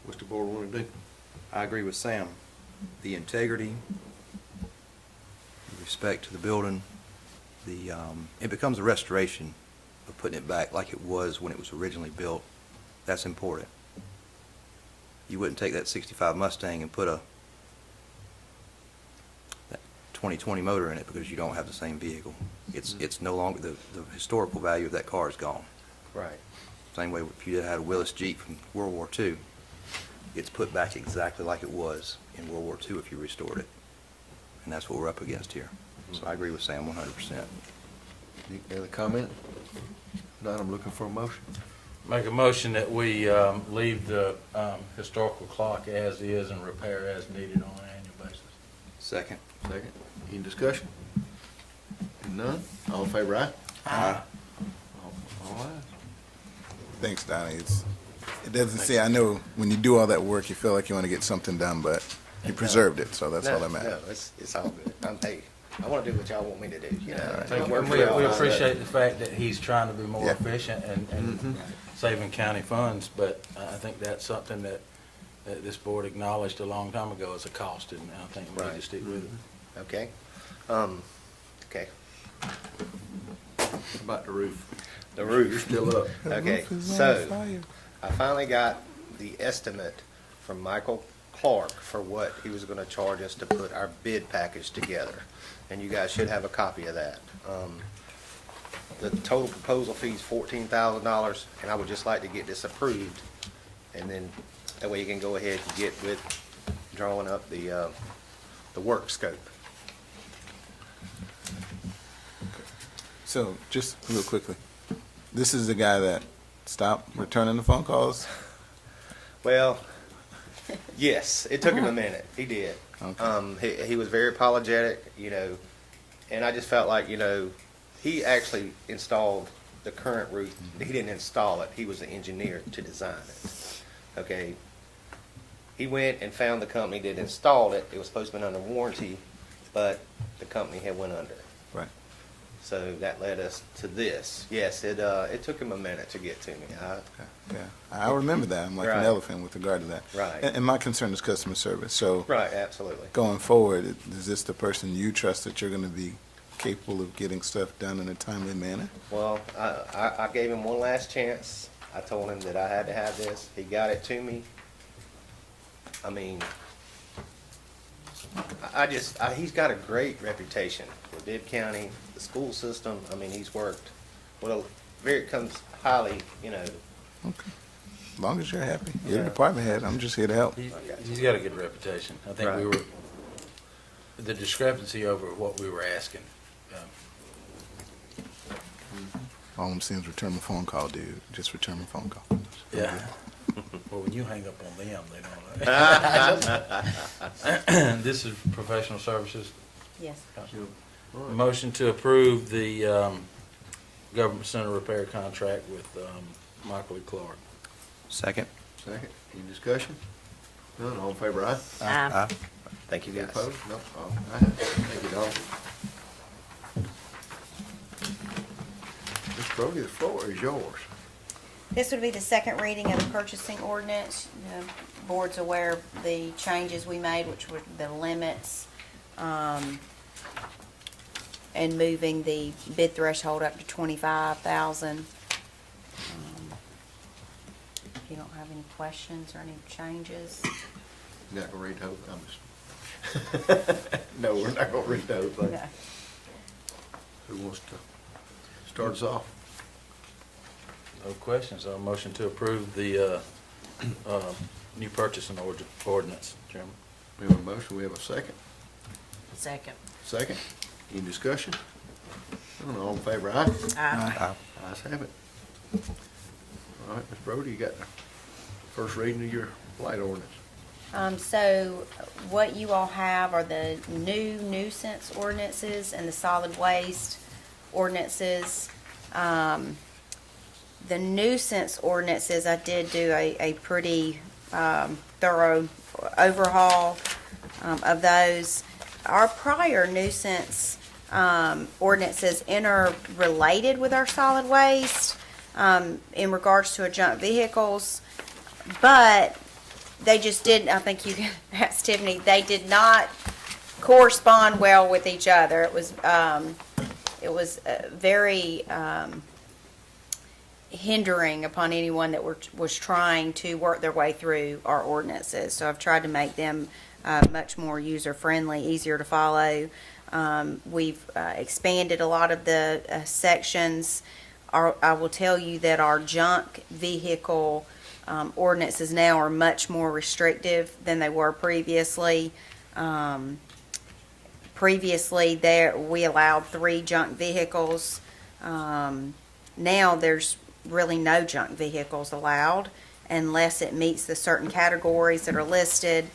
what's the board wanna do? I agree with Sam. The integrity, the respect to the building, it becomes a restoration of putting it back like it was when it was originally built. That's important. You wouldn't take that 65 Mustang and put that 2020 motor in it because you don't have the same vehicle. It's no longer, the historical value of that car is gone. Right. Same way if you had a Willis Jeep from World War II, it's put back exactly like it was in World War II if you restored it. And that's what we're up against here. So I agree with Sam 100%. Any other comment? Not, I'm looking for a motion. Make a motion that we leave the historical clock as is and repair as needed on an annual basis. Second. Second. Any discussion? None? All in favor, aye? Aye. All ayes. Thanks, Donnie. It doesn't say, I know when you do all that work, you feel like you want to get something done, but you preserved it, so that's all that matters. No, it's all good. I want to do what y'all want me to do, And we appreciate the fact that he's trying to be more efficient and saving county funds, but I think that's something that this board acknowledged a long time ago as a cost, and I think we need to stick with it. Okay. Okay. How about the roof? The roof. You're still up. Okay, so I finally got the estimate from Michael Clark for what he was gonna charge us to put our bid package together. And you guys should have a copy of that. The total proposal fee is $14,000, and I would just like to get this approved. And then that way you can go ahead and get with drawing up the work scope. So, just real quickly, this is the guy that stopped returning the phone calls? Well, yes, it took him a minute. He did. Okay. He was very apologetic, and I just felt like, he actually installed the current roof. He didn't install it. He was the engineer to design it. Okay, he went and found the company that installed it. It was supposed to be under warranty, but the company had went under. Right. So that led us to this. Yes, it took him a minute to get to me. Yeah, I remember that. I'm like an Right. elephant with regard to that. Right. And my concern is customer service. So Right, absolutely. going forward, is this the person you trust that you're going to be capable of getting stuff done in a timely manner? Well, I gave him one last chance. I told him that I had to have this. He got it to me. I mean, he's got a great reputation for Bibb County, the school system. I mean, he's worked, well, it comes highly, Okay. As long as you're happy. You're the Yeah. department head. I'm just here to help. He's got a good reputation. I think we Right. were, the discrepancy over what we were asking. All I'm saying is return my phone call, dude. Just return my phone call. Yeah. Well, when you hang up on them, they don't. This is professional services. Yes. Motion to approve the government center repair contract with Michael E. Clark. Second. Second. Any discussion? None, all in favor, aye? Aye. Thank you, Any guys. opposed? No. All right. Thank you, Don. Ms. Brody, the floor is yours. This would be the second reading of the purchasing ordinance. The board's aware of the changes we made, which were the limits, and moving the bid threshold up to 25,000. If you don't have any questions or any changes. You not gonna read those? I'm just. No, we're not gonna read those. But No. who wants to start us off? No questions. A motion to approve the new purchasing ordinance, Chairman. We have a motion, we have a second. Second. Second. Any discussion? None, all in favor, aye? Aye. Ayes have it. All right, Ms. Brody, you got the first reading of your blight ordinance. So what you all have are the new nuisance ordinances and the solid waste ordinances. The nuisance ordinances, I did do a pretty thorough overhaul of those. Our prior nuisance ordinances interrelated with our solid waste in regards to junk vehicles, but they just didn't, I think you can ask Tiffany, they did not correspond well with each other. It was very hindering upon anyone that was trying to work their way through our ordinances. So I've tried to make them much more user-friendly, easier to follow. We've expanded a lot of the sections. I will tell you that our junk vehicle ordinances now are much more restrictive than they were previously. Previously, we allowed 3 junk vehicles. Now there's really no junk vehicles allowed unless it meets the certain categories that are listed.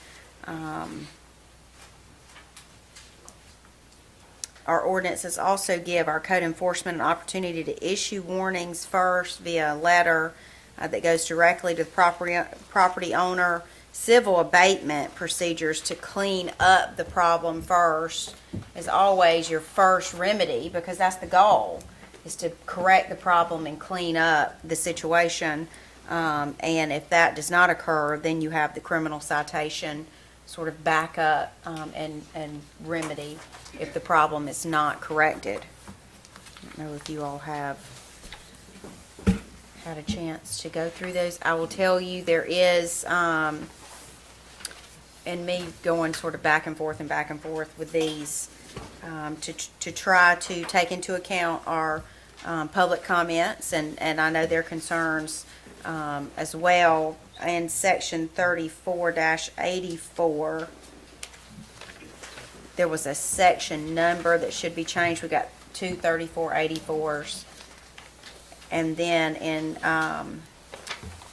Our ordinances also give our code enforcement an opportunity to issue warnings first via letter that goes directly to the property owner. Civil abatement procedures to clean up the problem first is always your first remedy, because that's the goal, is to correct the problem and clean up the situation. And if that does not occur, then you have the criminal citation sort of back up and remedy if the problem is not corrected. I don't know if you all have had a chance to go through those. I will tell you there is, and me going sort of back and forth with these, to try to take into account our public comments, and I know their concerns as well. In section 34-84, there was a section number that should be changed. We got 2 3484s. And then in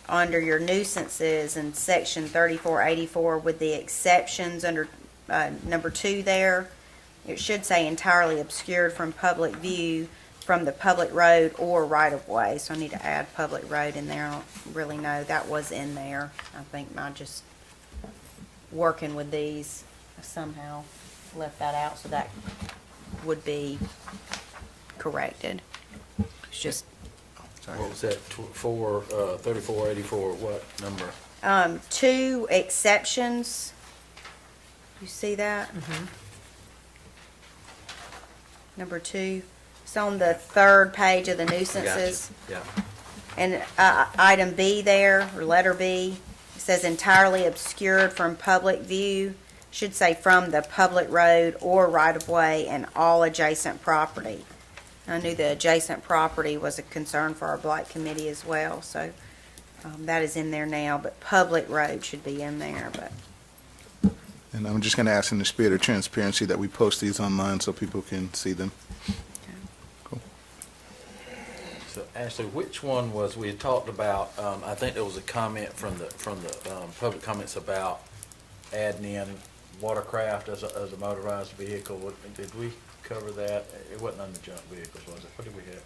under your nuisances in section 3484 with the exceptions under number 2 there, it should say entirely obscured from public view. from the public road or right-of-way, so I need to add public road in there. I don't really know, that was in there. I think my just working with these somehow left that out, so that would be corrected. It's just, What was that, 3484, what number? 2 exceptions. You see that? Number 2. It's on the 3rd page of the nuisances. Yeah. And item B there, or letter B, it says entirely obscured from public view. Should say from the public road or right-of-way and all adjacent property. I knew the adjacent property was a concern for our Blight Committee as well, so that is in there now, but public road should be in there, but. And I'm just going to ask in the spirit of transparency that we post these online so people can see them. So Ashley, which one was, we had talked about, I think there was a comment from the public comments about adding in watercraft as a motorized vehicle. Did we cover that? It wasn't on the junk vehicles, was it? What did we have?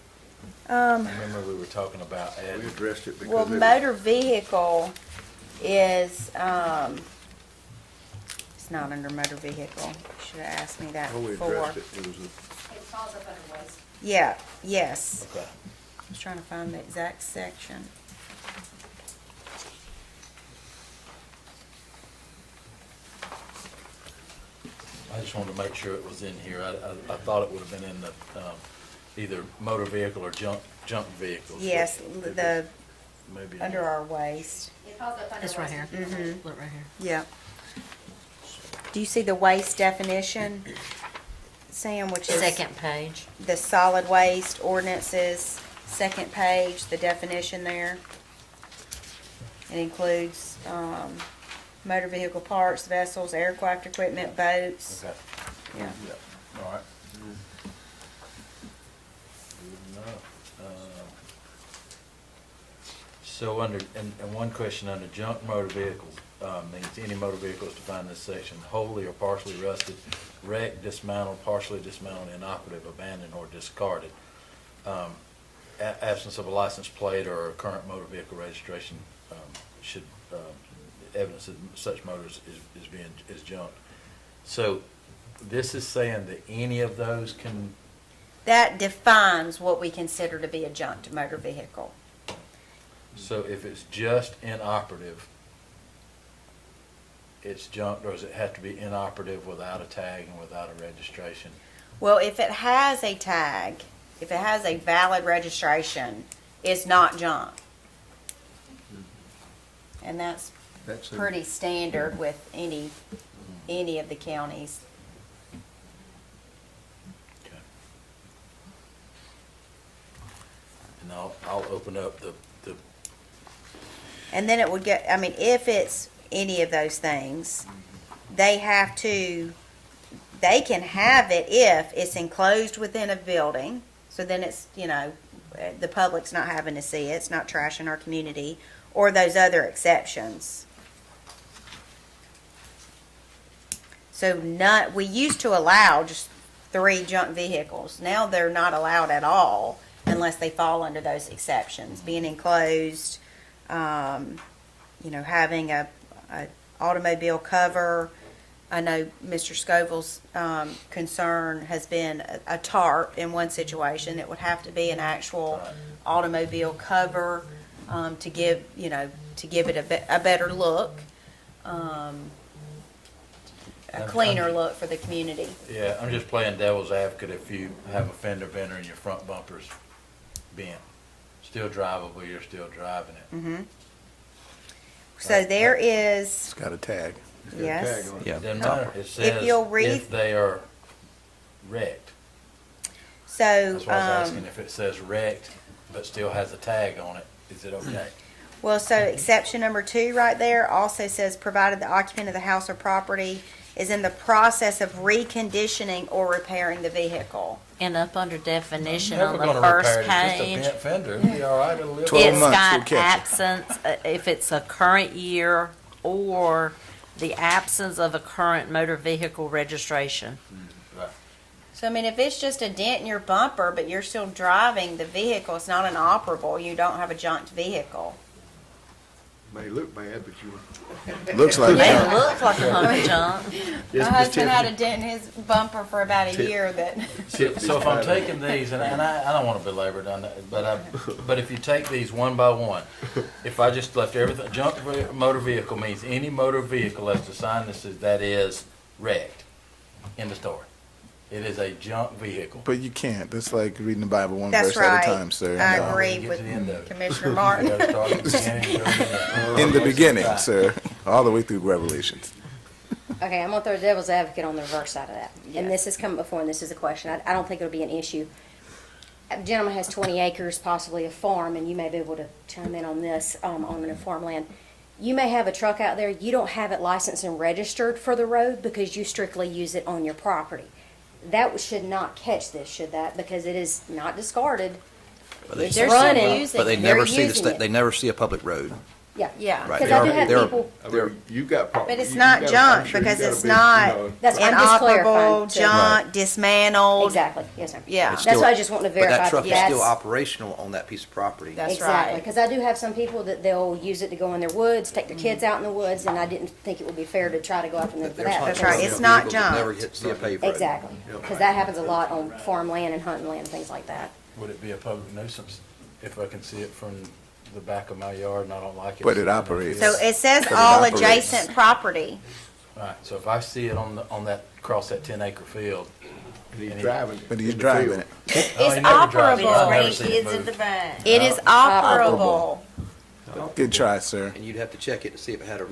I remember we were talking about adding. We addressed it because Well, it was- motor vehicle is, it's not under motor vehicle. You should have asked me that Oh, we before. addressed it. It was It falls up under waste. Yeah, yes. Okay. I was trying to find the exact section. I just wanted to make sure it was in here. I thought it would have been in the, either motor vehicle or junk vehicles. Yes, the, Maybe. under our waste. It falls up under It's right waste. here. Mhm. Look right here. Yeah. Do you see the waste definition, Sam, which is? Second page. The solid waste ordinances, 2nd page, the definition there. It includes, motor vehicle parts, vessels, aircraft equipment, boats. Okay. Yeah. Yeah, all right. Good enough. So under, and one question under junk motor vehicles, means any motor vehicles defined in this section wholly or partially rusted, wrecked, dismantled, partially dismantled, inoperative, abandoned, or discarded. Absence of a license plate or a current motor vehicle registration should, evidence that such motors is junk. So this is saying that any of those can, That defines what we consider to be a junked motor vehicle. so if it's just inoperative, it's junked, or does it have to be inoperative without a tag and without a registration? Well, if it has a tag, if it has a valid registration, it's not junk. And that's That's a- pretty standard with any of the counties. Okay. And I'll open up the, And then it would get, I mean, if it's any of those things, they can have it if it's enclosed within a building. So then it's, the public's not having to see it, it's not trashing our community, or those other exceptions. So we used to allow just 3 junk vehicles. Now they're not allowed at all unless they fall under those exceptions. Being enclosed, having a automobile cover. I know Mr. Scoville's concern has been a tarp in one situation. It would have to be an actual automobile cover to give it a better look, a cleaner look for the community. yeah, I'm just playing devil's advocate. If you have a fender bender and your front bumper's bent, still drivable, you're still driving it. Mm-hmm. So there is, It's got a tag. yes. Yeah. Doesn't matter. It says you'll read- if they are wrecked. So, That's why I was asking if it says wrecked, but still has a tag on it, is it okay? well, so exception number 2 right there also says, provided the occupant of the house or property is in the process of reconditioning or repairing the vehicle. And up under definition Never on the gonna first repair it. It's just a page, bent fender. It'll be all right. It'll live. 12 it's months, got we'll catch it. absence, if it's a current year or the absence of a current motor vehicle registration. Right. So, I mean, if it's just a dent in your bumper, but you're still driving the vehicle, it's not inoperable, you don't have a junked vehicle. May look bad, but you. Looks like It junk. looks like a hunk of junk. My husband had a dent in his bumper for about a year that, So if I'm taking these, and I don't want to belabor on that, but if you take these one by one, if I just left everything, motor vehicle means any motor vehicle that's assigned that is wrecked in the store. It is a junk vehicle. But you can't. That's like reading the Bible one that's verse at right. a time, sir. I No. agree Get with to the end of it. Commissioner You Martin. gotta start at the beginning and go to the end. In the beginning, sir. All the way through Revelations. Okay, I'm gonna throw devil's advocate on the reverse side of that. Yes. And this has come before, and this is a question. I don't think it'll be an issue. A gentleman has 20 acres, possibly a farm, and you may be able to chime in on this, on a farmland. You may have a truck out there, you don't have it licensed and registered for the road because you strictly use it on your property. That should not catch this, should that? Because it is not discarded. But they- It's They're still running. using But they it. never They're see using it. they never see a public road. Yeah. Yeah. Right. Because They I are- do have they're- people, I mean, you got problems. But it's not junk because it's not That's- I'm just inoperable, clarifying, so- junk, dismantled. exactly, yes, sir. Yeah. It's That's still- why I just want to But verify that truck is that's. still operational on that piece of property. That's Exactly, right. because I do have some people that they'll use it to go in their woods, take their kids out in the woods, and I didn't think it would be fair to try to go after them for There's that. That's because- right. It's not vehicles that Never junked. hit, see a paved road. Exactly, because that happens a lot on farmland and hunting land and things like that. Would it be a public nuisance if I can see it from the back of my yard and I don't like it? But it operates. So it says But it all operates. adjacent property. Right, so if I see it on that, across that 10-acre field. And he's driving. But he's driving it. Oh, It's he never drives it. operable. I've never seen it move. back. It is operable. Good try, sir. And you'd have to check it to see if it had a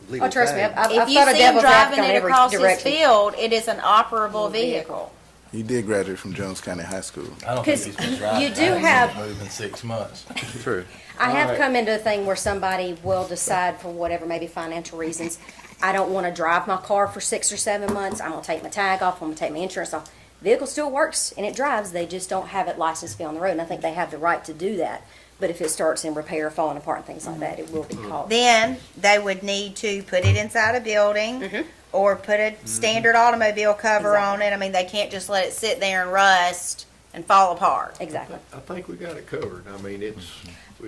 legal Oh, trust me, tag. I've If you thought of see him devil's driving advocate on it every across his direction. field, it is an operable vehicle. He did graduate from Jones County High School. I don't think 'Cause he's been driving. you do I haven't seen have- it move in 6 months. True. I have Alright. come into a thing where somebody will decide for whatever, maybe financial reasons, I don't want to drive my car for 6 or 7 months, I'm gonna take my tag off, I'm gonna take my insurance off. Vehicle still works and it drives, they just don't have it licensed to be on the road, and I think they have the right to do that. But if it starts in repair, falling apart and things like that, it will be caught. Then they would need to put it inside a building or put a standard automobile cover on it. I mean, they can't just let it sit there and rust and fall apart. Exactly. I think we got it covered. I mean, it's.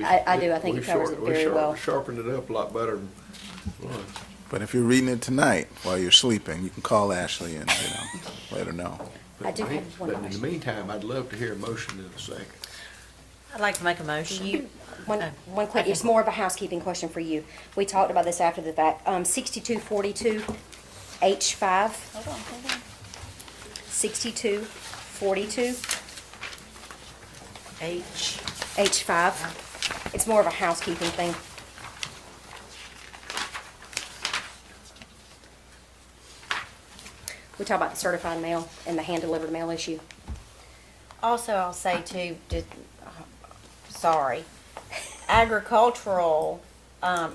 I do. I think it covers it very well. We sharpened it up a lot better than once. But if you're reading it tonight while you're sleeping, you can call Ashley and, let her know. I do But have one But in the question. meantime, I'd love to hear a motion in a second. I'd like to make a motion. One quick, it's more of a housekeeping question for you. We talked about this after the fact. 6242 H5. Hold on. 6242 H. H5. It's more of a housekeeping thing. We talk about the certified mail and the hand-delivered mail issue. Also, I'll say too, sorry, agricultural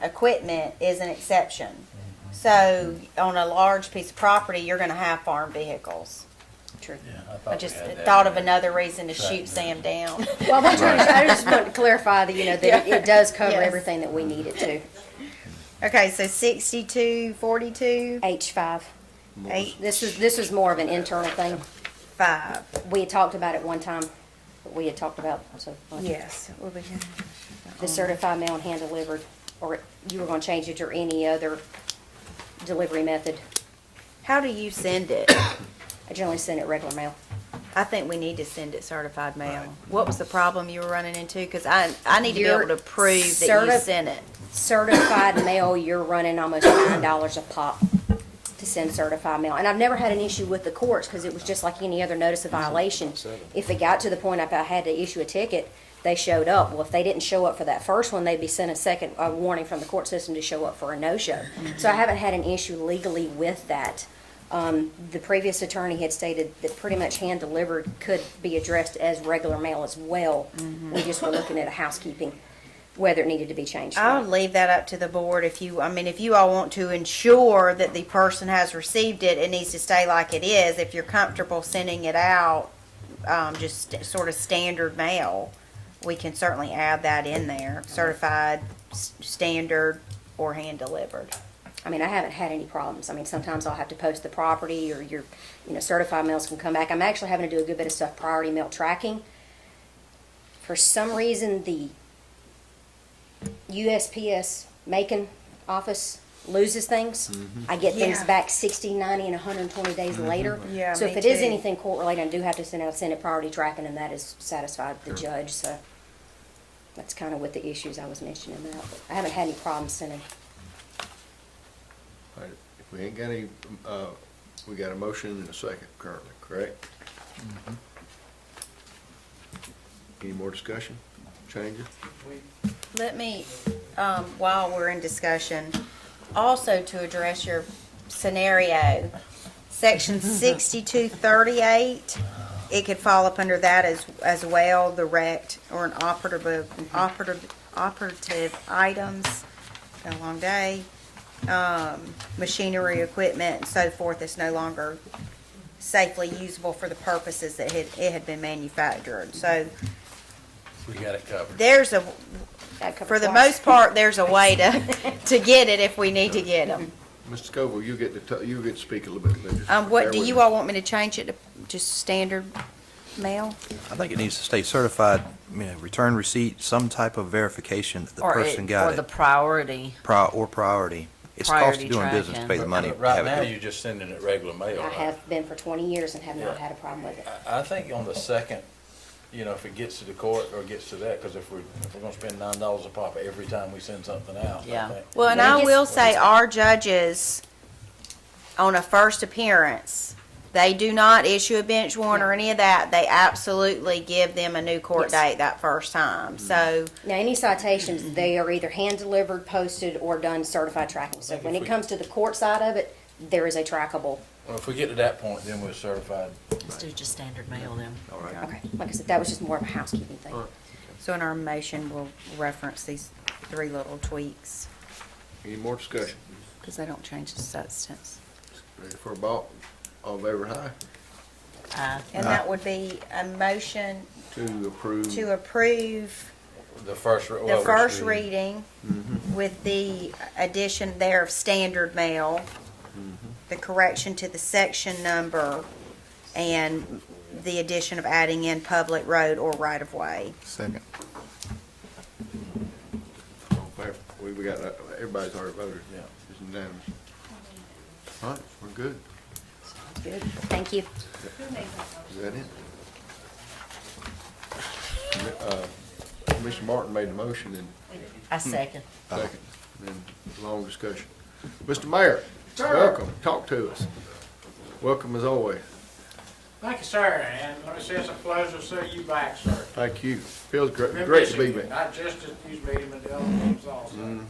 equipment is an exception. So on a large piece of property, you're going to have farm vehicles. True. I just thought of another reason to shoot Sam down. Well, I just want to clarify that, that it does cover Yes. everything that we need it to. Okay, so 6242 H5. Eight. This is more of an internal thing. 5. We had talked about it one time, but we had talked about, so. Yes. The certified mail and hand delivered, or you were gonna change it to any other delivery method. How do you send it? I generally send it regular mail. I think we need to send it certified mail. What was the problem you were running into? Because I need to be Your able to prove that you sent it. Certified mail, you're running almost $9 a pop to send certified mail. And I've never had an issue with the courts, because it was just like any other notice of violation. If it got to the point if I had to issue a ticket, they showed up. Well, if they didn't show up for that first one, they'd be sent a second warning from the court system to show up for a no-show. So I haven't had an issue legally with that. The previous attorney had stated that pretty much hand-delivered could be addressed as regular mail as well. We just were looking at a housekeeping, whether it needed to be changed. or I'll not. leave that up to the board if you all want to ensure that the person has received it, it needs to stay like it is. If you're comfortable sending it out, just sort of standard mail, we can certainly add that in there, certified, standard, or hand delivered. I mean, I haven't had any problems. I mean, sometimes I'll have to post the property or certified mails can come back. I'm actually having to do a good bit of stuff, priority mail tracking. For some reason, the USPS Macon office loses things. I get things Yeah. back 60, 90, and 120 days later. Yeah, So if me it is too. anything court-related, I do have to send it priority tracking, and that is satisfied the judge, so that's kind of what the issues I was mentioning about. But I haven't had any problems sending. All right, if we ain't got any, we got a motion and a second currently, correct? Any more discussion, changes? Let me, while we're in discussion, also to address your scenario, section 6238, it could fall up under that as well, the wrecked or an operative items, been a long day, machinery, equipment, and so forth that's no longer safely usable for the purposes that it had been manufactured. So We got it covered. there's for the most part, there's a way to get it if we need to get them. Mr. Scoville, you get to speak a little bit. Just What, bear do with you me. all want me to change it to just standard mail? I think it needs to stay certified, return receipt, some type of verification that the person got Or the it. priority. Or priority. It's cost Priority of doing business to tracking. pay the money. to Right have it now, go. you're just sending it regular mail, I right? have been for 20 years and have not Yeah. had a problem with it. I think on the second, if it gets to the court or gets to that, because if we're gonna spend $9 a pop every time we send something out, Yeah. I think. Well, and When it I gets- will say our judges, on a first appearance, they do not issue a bench warrant or any of that. They absolutely give them a new court Yes. date that first time. So, Now, any citations, they are either hand-delivered, posted, or done certified tracking. So think when if it we- comes to the court side of it, there is a trackable. Well, if we get to that point, then we're certified. Let's do just standard mail then. All right. Okay, like I said, that was just more of a housekeeping thing. All right. so in our motion, we'll reference these three little tweaks Any more discussion? because they don't change the substance. Ready for a vote? All in favor, aye? And that would be a motion To approve. to approve The first. the first reading with the addition there of standard mail, the correction to the section number, and the addition of adding in public road or right-of-way. Second. All in favor? We got, everybody's already voted. Yeah. It's unanimous. All right, we're good. Good, thank you. Is that it? Commissioner Martin made the motion and I second. second, and then long discussion. Mr. Mayor, welcome, talk to us. Welcome as always. Thank you, sir, and let me say it's a pleasure to see you back, sir. Thank you. Feels Been great to be missing you, back. Not just at these meetings, but the other meetings also.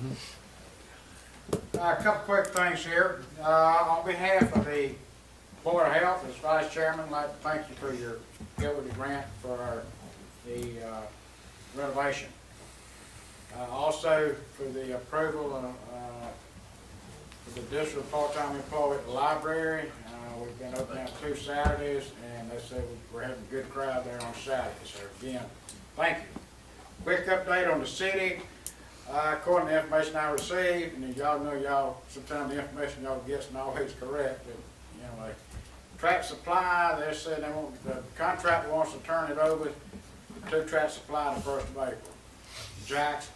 A couple quick things here. On behalf of the Board of Health, as Vice Chairman, I'd like to thank you for your help with the grant for the renovation. Also, for the approval for the district part-time employee at the library. We've been open out 2 Saturdays, and they say we're having a good crowd there on Saturday. So again, thank you. Quick update on the city. According to the information I received, and y'all know sometimes the information y'all get isn't always correct, but, like Track Supply, they said the contractor wants to turn it over to Track Supply the 1st of April. Jack's,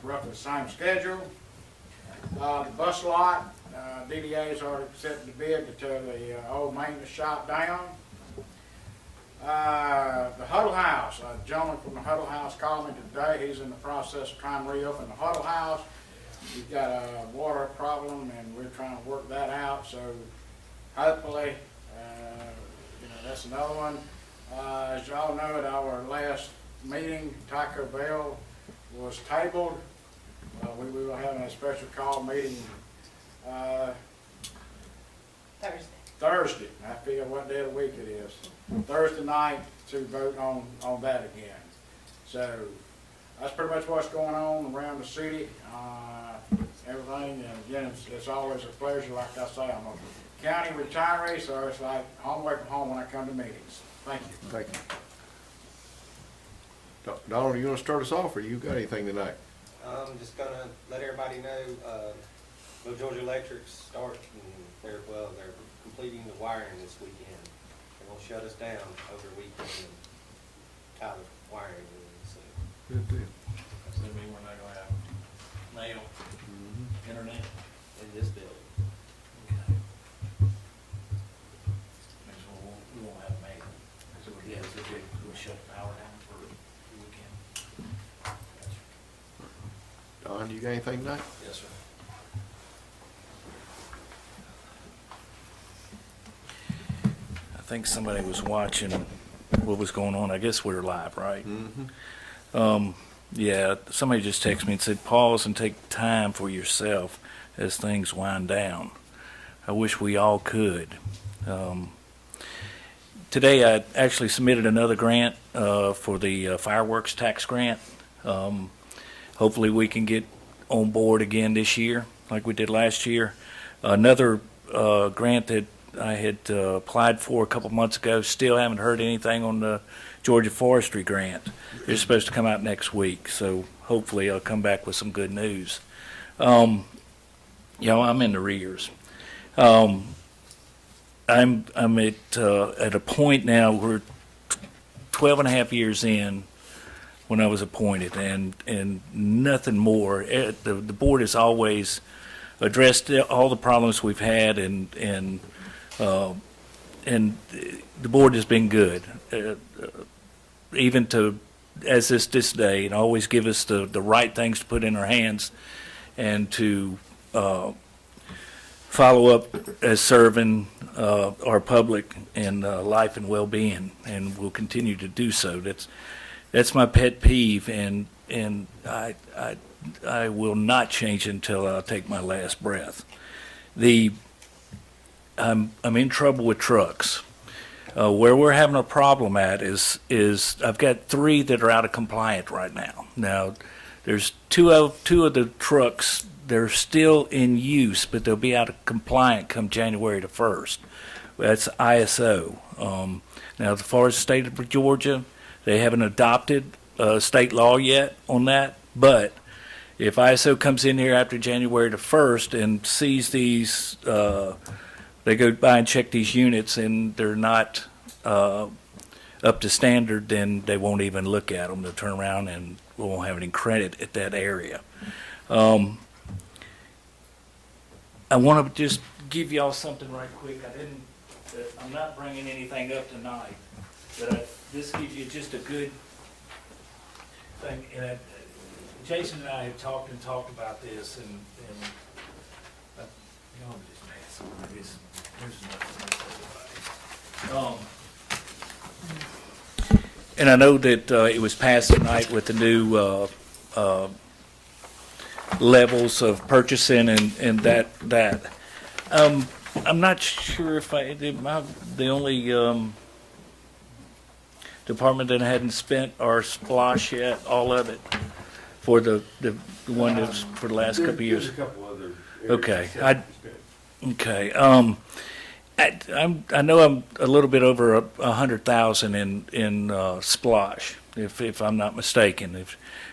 roughly the same schedule. The bus lot, DDA's already accepted the bid to tear the old maintenance shop down. The Huddle House, a gentleman from the Huddle House called me today. He's in the process of trying to reopen the Huddle House. He's got a water problem, and we're trying to work that out. So hopefully, that's another one. As y'all know, at our last meeting, Taco Bell was tabled. We were having a special call meeting Thursday. I forget what day of the week it is. Thursday night to vote on that again. So that's pretty much what's going on around the city. Everything, and again, it's always a pleasure. Like I say, I'm a county retiree, so it's like home away from home when I come to meetings. Thank you. Thank you. Donald, you want to start us off, or you got anything tonight? I'm just gonna let everybody know, Well, Georgia Electric's starting, they're completing the wiring this weekend. They're gonna shut us down over the weekend and tie the wiring in, so. Good deal. Does that mean we're not gonna have mail, internet? In this building. Okay. Means we won't have mail. So we'll shut the power down for the weekend. Don, you got anything tonight? Yes, sir. I think somebody was watching what was going on. I guess we were live, right? Yeah, somebody just texted me and said, pause and take time for yourself as things wind down. I wish we all could. Today I actually submitted another grant for the fireworks tax grant. Hopefully we can get on board again this year like we did last year. Another grant that I had applied for a couple months ago, still haven't heard anything on the Georgia Forestry grant. They're supposed to come out next week, so hopefully I'll come back with some good news. I'm in the rears. I'm at a point now where 12 and a half years in when I was appointed, and nothing more. The board has always addressed all the problems we've had, and the board has been good, even to as this day, and always give us the right things to put in our hands, and to follow up as serving our public and life and well-being, and we'll continue to do so. That's my pet peeve, and I will not change until I take my last breath. I'm in trouble with trucks. Where we're having a problem at is I've got 3 that are out of compliance right now. Now, there's two of the trucks. They're still in use, but they'll be out of compliance come January the 1st. That's ISO. Now, as far as the state of Georgia, they haven't adopted state law yet on that, but if ISO comes in here after January the 1st and sees these, they go by and check these units and they're not up to standard, then they won't even look at them. They'll turn around and we won't have any credit at that area. I want to just give y'all something right quick. I'm not bringing anything up tonight, but this gives you just a good thing. And Jason and I have talked about this, and you know, I'm just pass on this. There's nothing. And I know that it was passed tonight with the new levels of purchasing and that. I'm not sure if am I the only department that hadn't spent our splosh yet, all of it, for the one that's for the last couple of years. There's a couple other Okay, areas. okay. I know I'm a little bit over 100,000 in splosh, if I'm not mistaken.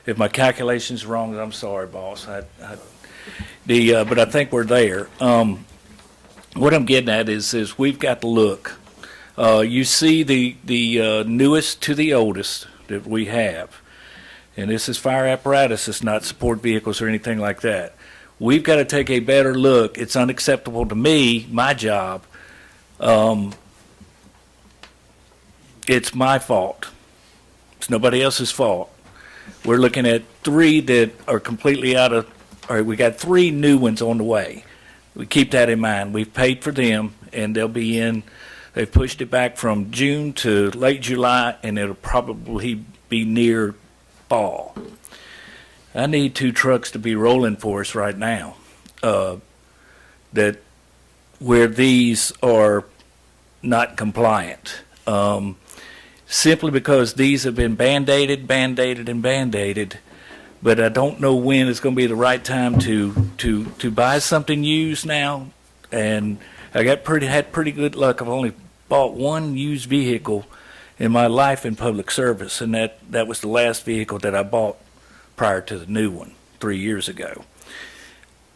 If my calculation's wrong, I'm sorry, boss. But I think we're there. What I'm getting at is we've got to look. You see the newest to the oldest that we have, and this is fire apparatus. It's not support vehicles or anything like that. We've got to take a better look. It's unacceptable to me, my job. It's my fault. It's nobody else's fault. We're looking at 3 that are completely all right, we got 3 new ones on the way. We keep that in mind. We've paid for them, and they'll be in. They've pushed it back from June to late July, and it'll probably be near fall. I need 2 trucks to be rolling for us right now, that where these are not compliant. Simply because these have been band-aided, but I don't know when it's going to be the right time to buy something used now. And I had pretty good luck. I've only bought 1 used vehicle in my life in public service, and that was the last vehicle that I bought prior to the new one 3 years ago.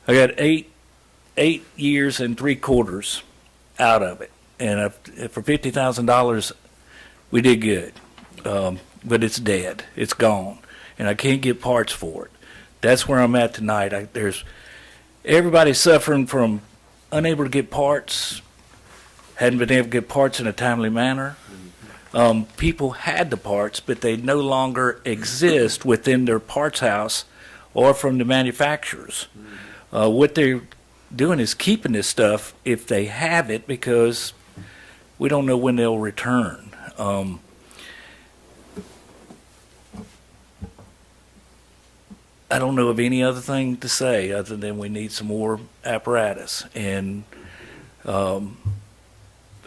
I got 8 8 years and 3/4 out of it. And for $50,000, we did good. But it's dead. It's gone. And I can't get parts for it. That's where I'm at tonight. Everybody's suffering from unable to get parts, hadn't been able to get parts in a timely manner. People had the parts, but they no longer exist within their parts house or from the manufacturers. What they're doing is keeping this stuff if they have it, because we don't know when they'll return. I don't know of any other thing to say other than we need some more apparatus. And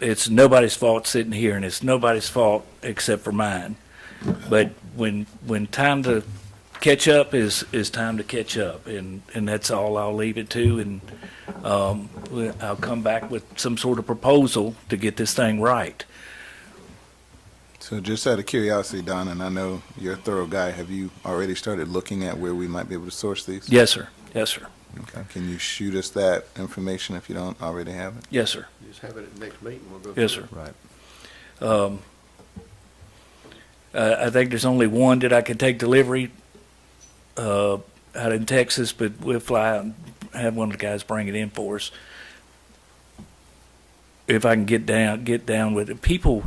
it's nobody's fault sitting here, and it's nobody's fault except for mine. But when time to catch up is time to catch up, and that's all I'll leave it to. And I'll come back with some sort of proposal to get this thing right. So just out of curiosity, Don, and I know you're a thorough guy, have you already started looking at where we might be able to source these? Yes, sir. Yes, sir. Okay. Can you shoot us that information if you don't already have it? Yes, sir. Just have it at the next meeting, we'll go. Yes, sir. Right. I think there's only one that I can take delivery out in Texas, but we'll fly out and have one of the guys bring it in for us. If I can get down with it. People,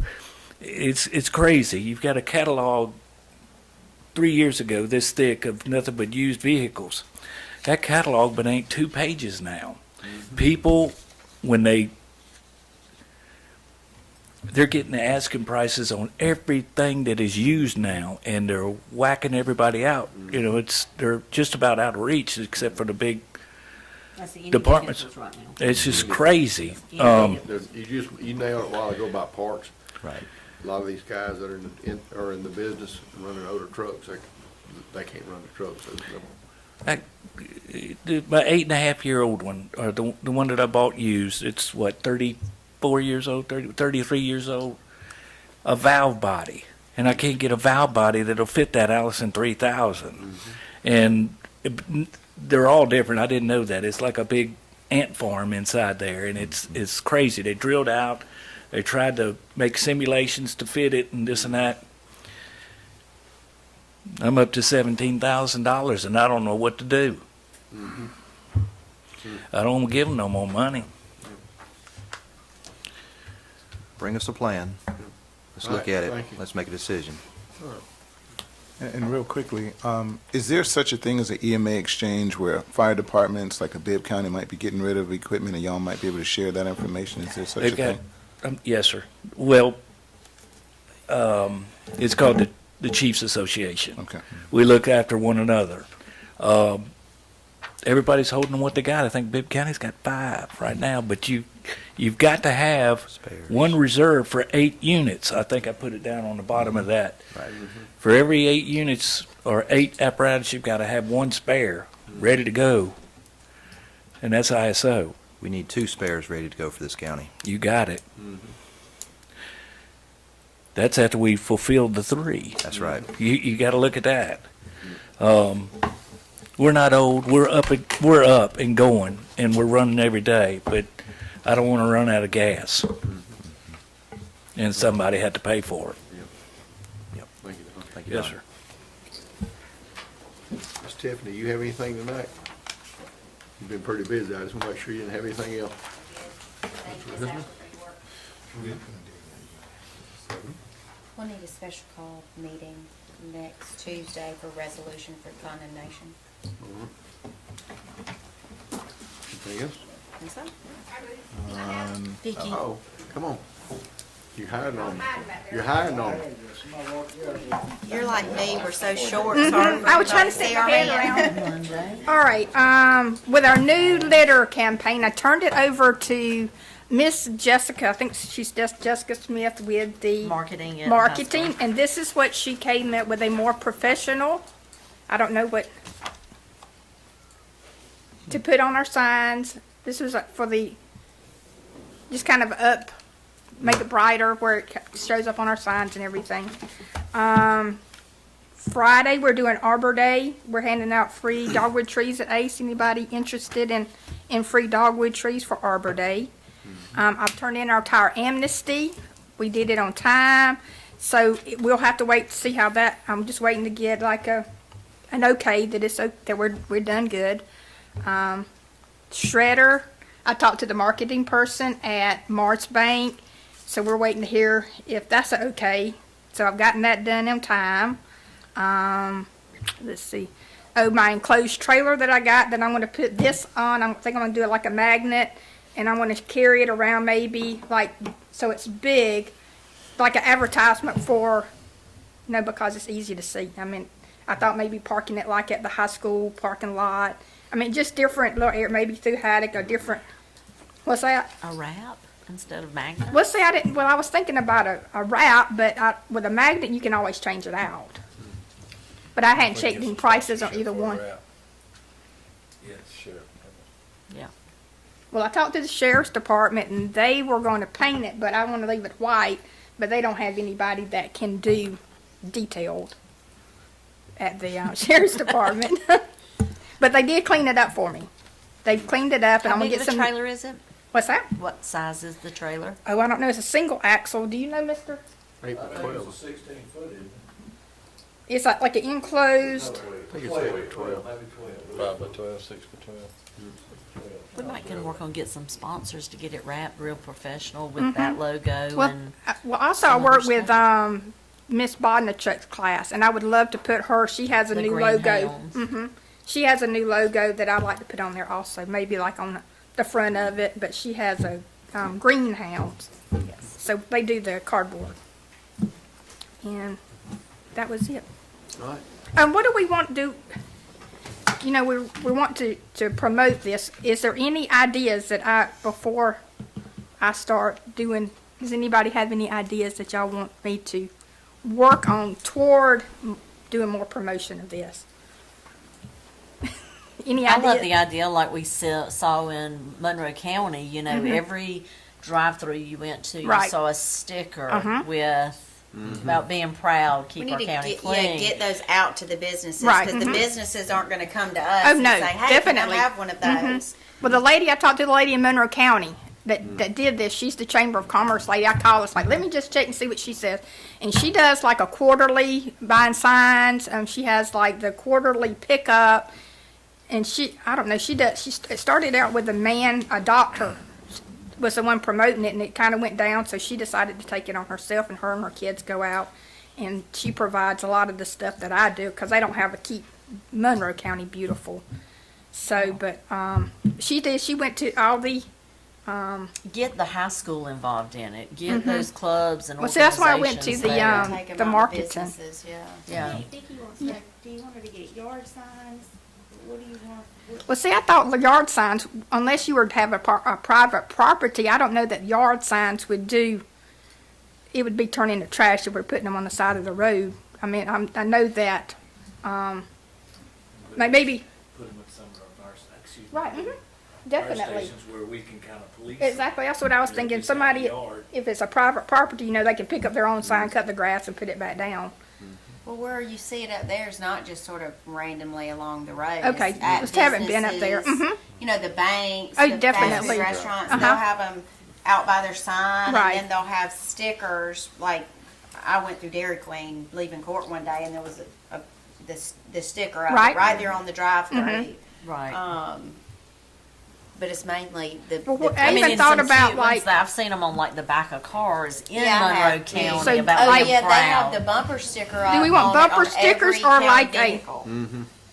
it's crazy. You've got a catalog 3 years ago this thick of nothing but used vehicles. That catalog but ain't 2 pages now. People, when they're getting the asking prices on everything that is used now, and they're whacking everybody out. You know, they're just about out of reach except for the big departments. Right now. It's just crazy. You nailed it a while ago about parts. Right. A lot of these guys that are in the business running older trucks, they can't run the trucks. My 8.5-year-old one, or the one that I bought used, it's what, 34 years old, 33 years old, a valve body. And I can't get a valve body that'll fit that Allison 3000. And they're all different. I didn't know that. It's like a big ant farm inside there, and it's crazy. They drilled out. They tried to make simulations to fit it and this and that. I'm up to $17,000, and I don't know what to do. I don't want to give them no more money. Bring us a plan. Let's look at it. Let's make a decision. And real quickly, is there such a thing as an EMA exchange where fire departments like a Bibb County might be getting rid of equipment and y'all might be able to share that information? Is there such a thing? Yes, sir. Well, it's called the Chiefs Association. Okay. We look after one another. Everybody's holding what they got. I think Bibb County's got 5 right now, but you've got to have one reserve for 8 units. I think I put it down on the bottom of that. Right. For every 8 units or 8 apparatus, you've got to have 1 spare ready to go, and that's ISO. We need 2 spares ready to go for this county. You got it. That's after we fulfilled the 3. That's right. You got to look at that. We're not old. We're up and going, and we're running every day. But I don't want to run out of gas, and somebody had to pay for it. Yep. Thank you. Thank you, Yes, Don. sir. Miss Tiffany, you have anything tonight? You've been pretty busy. I just want to make sure you didn't have anything else. We'll need a special call meeting next Tuesday for resolution for condemnation. Anything else? Think so? Vicky. Uh-oh, come on. You're hiding on me. You're hiding on me. You're like me, we're so short. Sorry for I was trying to everybody see our hand. head around. All right, with our new litter campaign, I turned it over to Miss Jessica. I think she's just Jessica Smith with the Marketing at marketing, and this is what she came up with, a more professional. I don't know what to put on our signs. This was like for the just kind of up, make it brighter where it shows up on our signs and everything. Friday we're doing Arbor Day. We're handing out free dogwood trees at ACE. Anybody interested in and free dogwood trees for Arbor Day. I've turned in our tire amnesty. We did it on time, so we'll have to wait to see how that, I'm just waiting to get like an okay that it's, that we're done good. Shredder, I talked to the marketing person at Marts Bank, so we're waiting to hear if that's a okay. So I've gotten that done on time. Let's see. Oh, my enclosed trailer that I got, that I'm gonna put this on, I think I'm gonna do it like a magnet, and I'm gonna carry it around maybe, like, so it's big, like an advertisement for, because it's easy to see. I mean, I thought maybe parking it like at the high school parking lot. I mean, just different little area, maybe through Haddock or different, what's that? A wrap instead of magnet? Well, see, I was thinking about a wrap, but with a magnet, you can always change it out. But I hadn't checked any prices on either one. Yes, sure. Yeah. Well, I talked to the sheriff's department, and they were going to paint it, but I want to leave it white, but they don't have anybody that can do detailed at the sheriff's department. But they did clean it up for me. They've cleaned it up, and I'm How going big to of get a some. trailer is it? What's that? What size is the trailer? Oh, I don't know. It's a single axle. Do you know, mister? 8 by 12. 16 foot, isn't it? It's like an enclosed. I think it's 8 by 12. 5 by 12, 6 by 12. We might can work on get some sponsors to get it wrapped real professional with that logo and. Well, also I some work other with stuff. Miss Bodnachuk's class, and I would love to put her. She has a The new green logo. hounds. She has a new logo that I'd like to put on there also, maybe like on the front of it. But she has a greenhouse, so they do the cardboard, and that was it. All right. What do we want to do? We want to promote this. Is there any ideas that before I start doing, does anybody have any ideas that y'all want me to work on toward doing more promotion of this? Any I idea? love the idea like we saw in Monroe County, every drive-through you went to, you Right. saw a sticker with about being proud, keep We our need to county clean. get those out to the businesses, Right, because the businesses aren't gonna come to us Oh, and no, say, hey, definitely. can I have one of those? Well, I talked to the lady in Monroe County that did this. She's the Chamber of Commerce lady. I call her, like, let me just check and see what she says. And she does like a quarterly buying signs. She has like the quarterly pickup. And I don't know, it started out with a doctor was the one promoting it, and it kind of went down, so she decided to take it on herself, and her kids go out, and she provides a lot of the stuff that I do, because they don't have to keep Monroe County beautiful. So, but she went to all the Get the high school involved in it. Get those clubs and Well, see, that's why I went to organizations the, there. Take 'em the out to marketing. businesses, yeah. Yeah. Vicki wants to know, do you want her to get yard signs? What do you want? Well, see, I thought the yard signs, unless you were to have a private property, I don't know that yard signs would do, it would be turning into trash if we're putting them on the side of the road. I mean, I know that, maybe, Put them with some of our, excuse me. right, fire definitely. stations where we can kind of police. Exactly, that's what I was You know, thinking. just out in Somebody, the yard. if it's a private property, they can pick up their own sign, cut the grass, and put it back down. Well, where you see it up there is not just sort of randomly along the road. Okay, It's at just haven't been up there. businesses, the banks, Oh, the definitely. fast food restaurants, Uh-huh. they'll have them out by their sign, Right. and then they'll have stickers. Like, I went through Dairy Queen leaving court one day, and there was the sticker of Right. it right there on the drive-through. Mhm. Right. But it's mainly the. Well, the I even and thought some about, cute ones like- that I've seen them on like the back of cars in Yeah, I Monroe have. County So- about Oh being yeah, they have proud. the bumper sticker. Do we want on it bumper on stickers every or county like a- vehicle.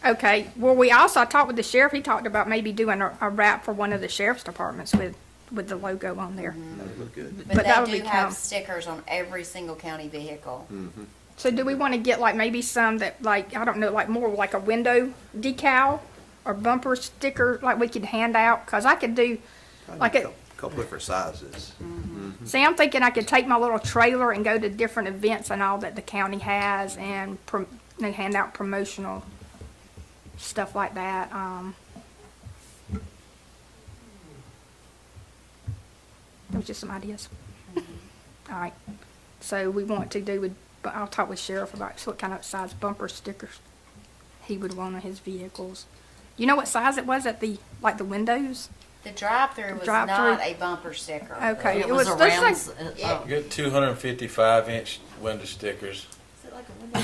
Okay, well, I talked with the sheriff, he talked about maybe doing a wrap for one of the sheriff's departments with the logo on there. That would look good. But that would they do be have count. stickers on every single county vehicle. So do we want to get like maybe some that like, I don't know, like more like a window decal or bumper sticker, like we could hand out? Cause I could do like a, Couple different sizes. see, I'm thinking I could take my little trailer and go to different events and all that the county has and hand out promotional stuff like that. Those are just some ideas. All right. So we want to do but I'll talk with Sheriff about what kind of size bumper stickers he would want on his vehicles. You know what size it was at the windows? The drive-through was Drive-through. not a bumper sticker. Okay, It it was was, a looks round, like, Yeah. Get 255-inch window stickers.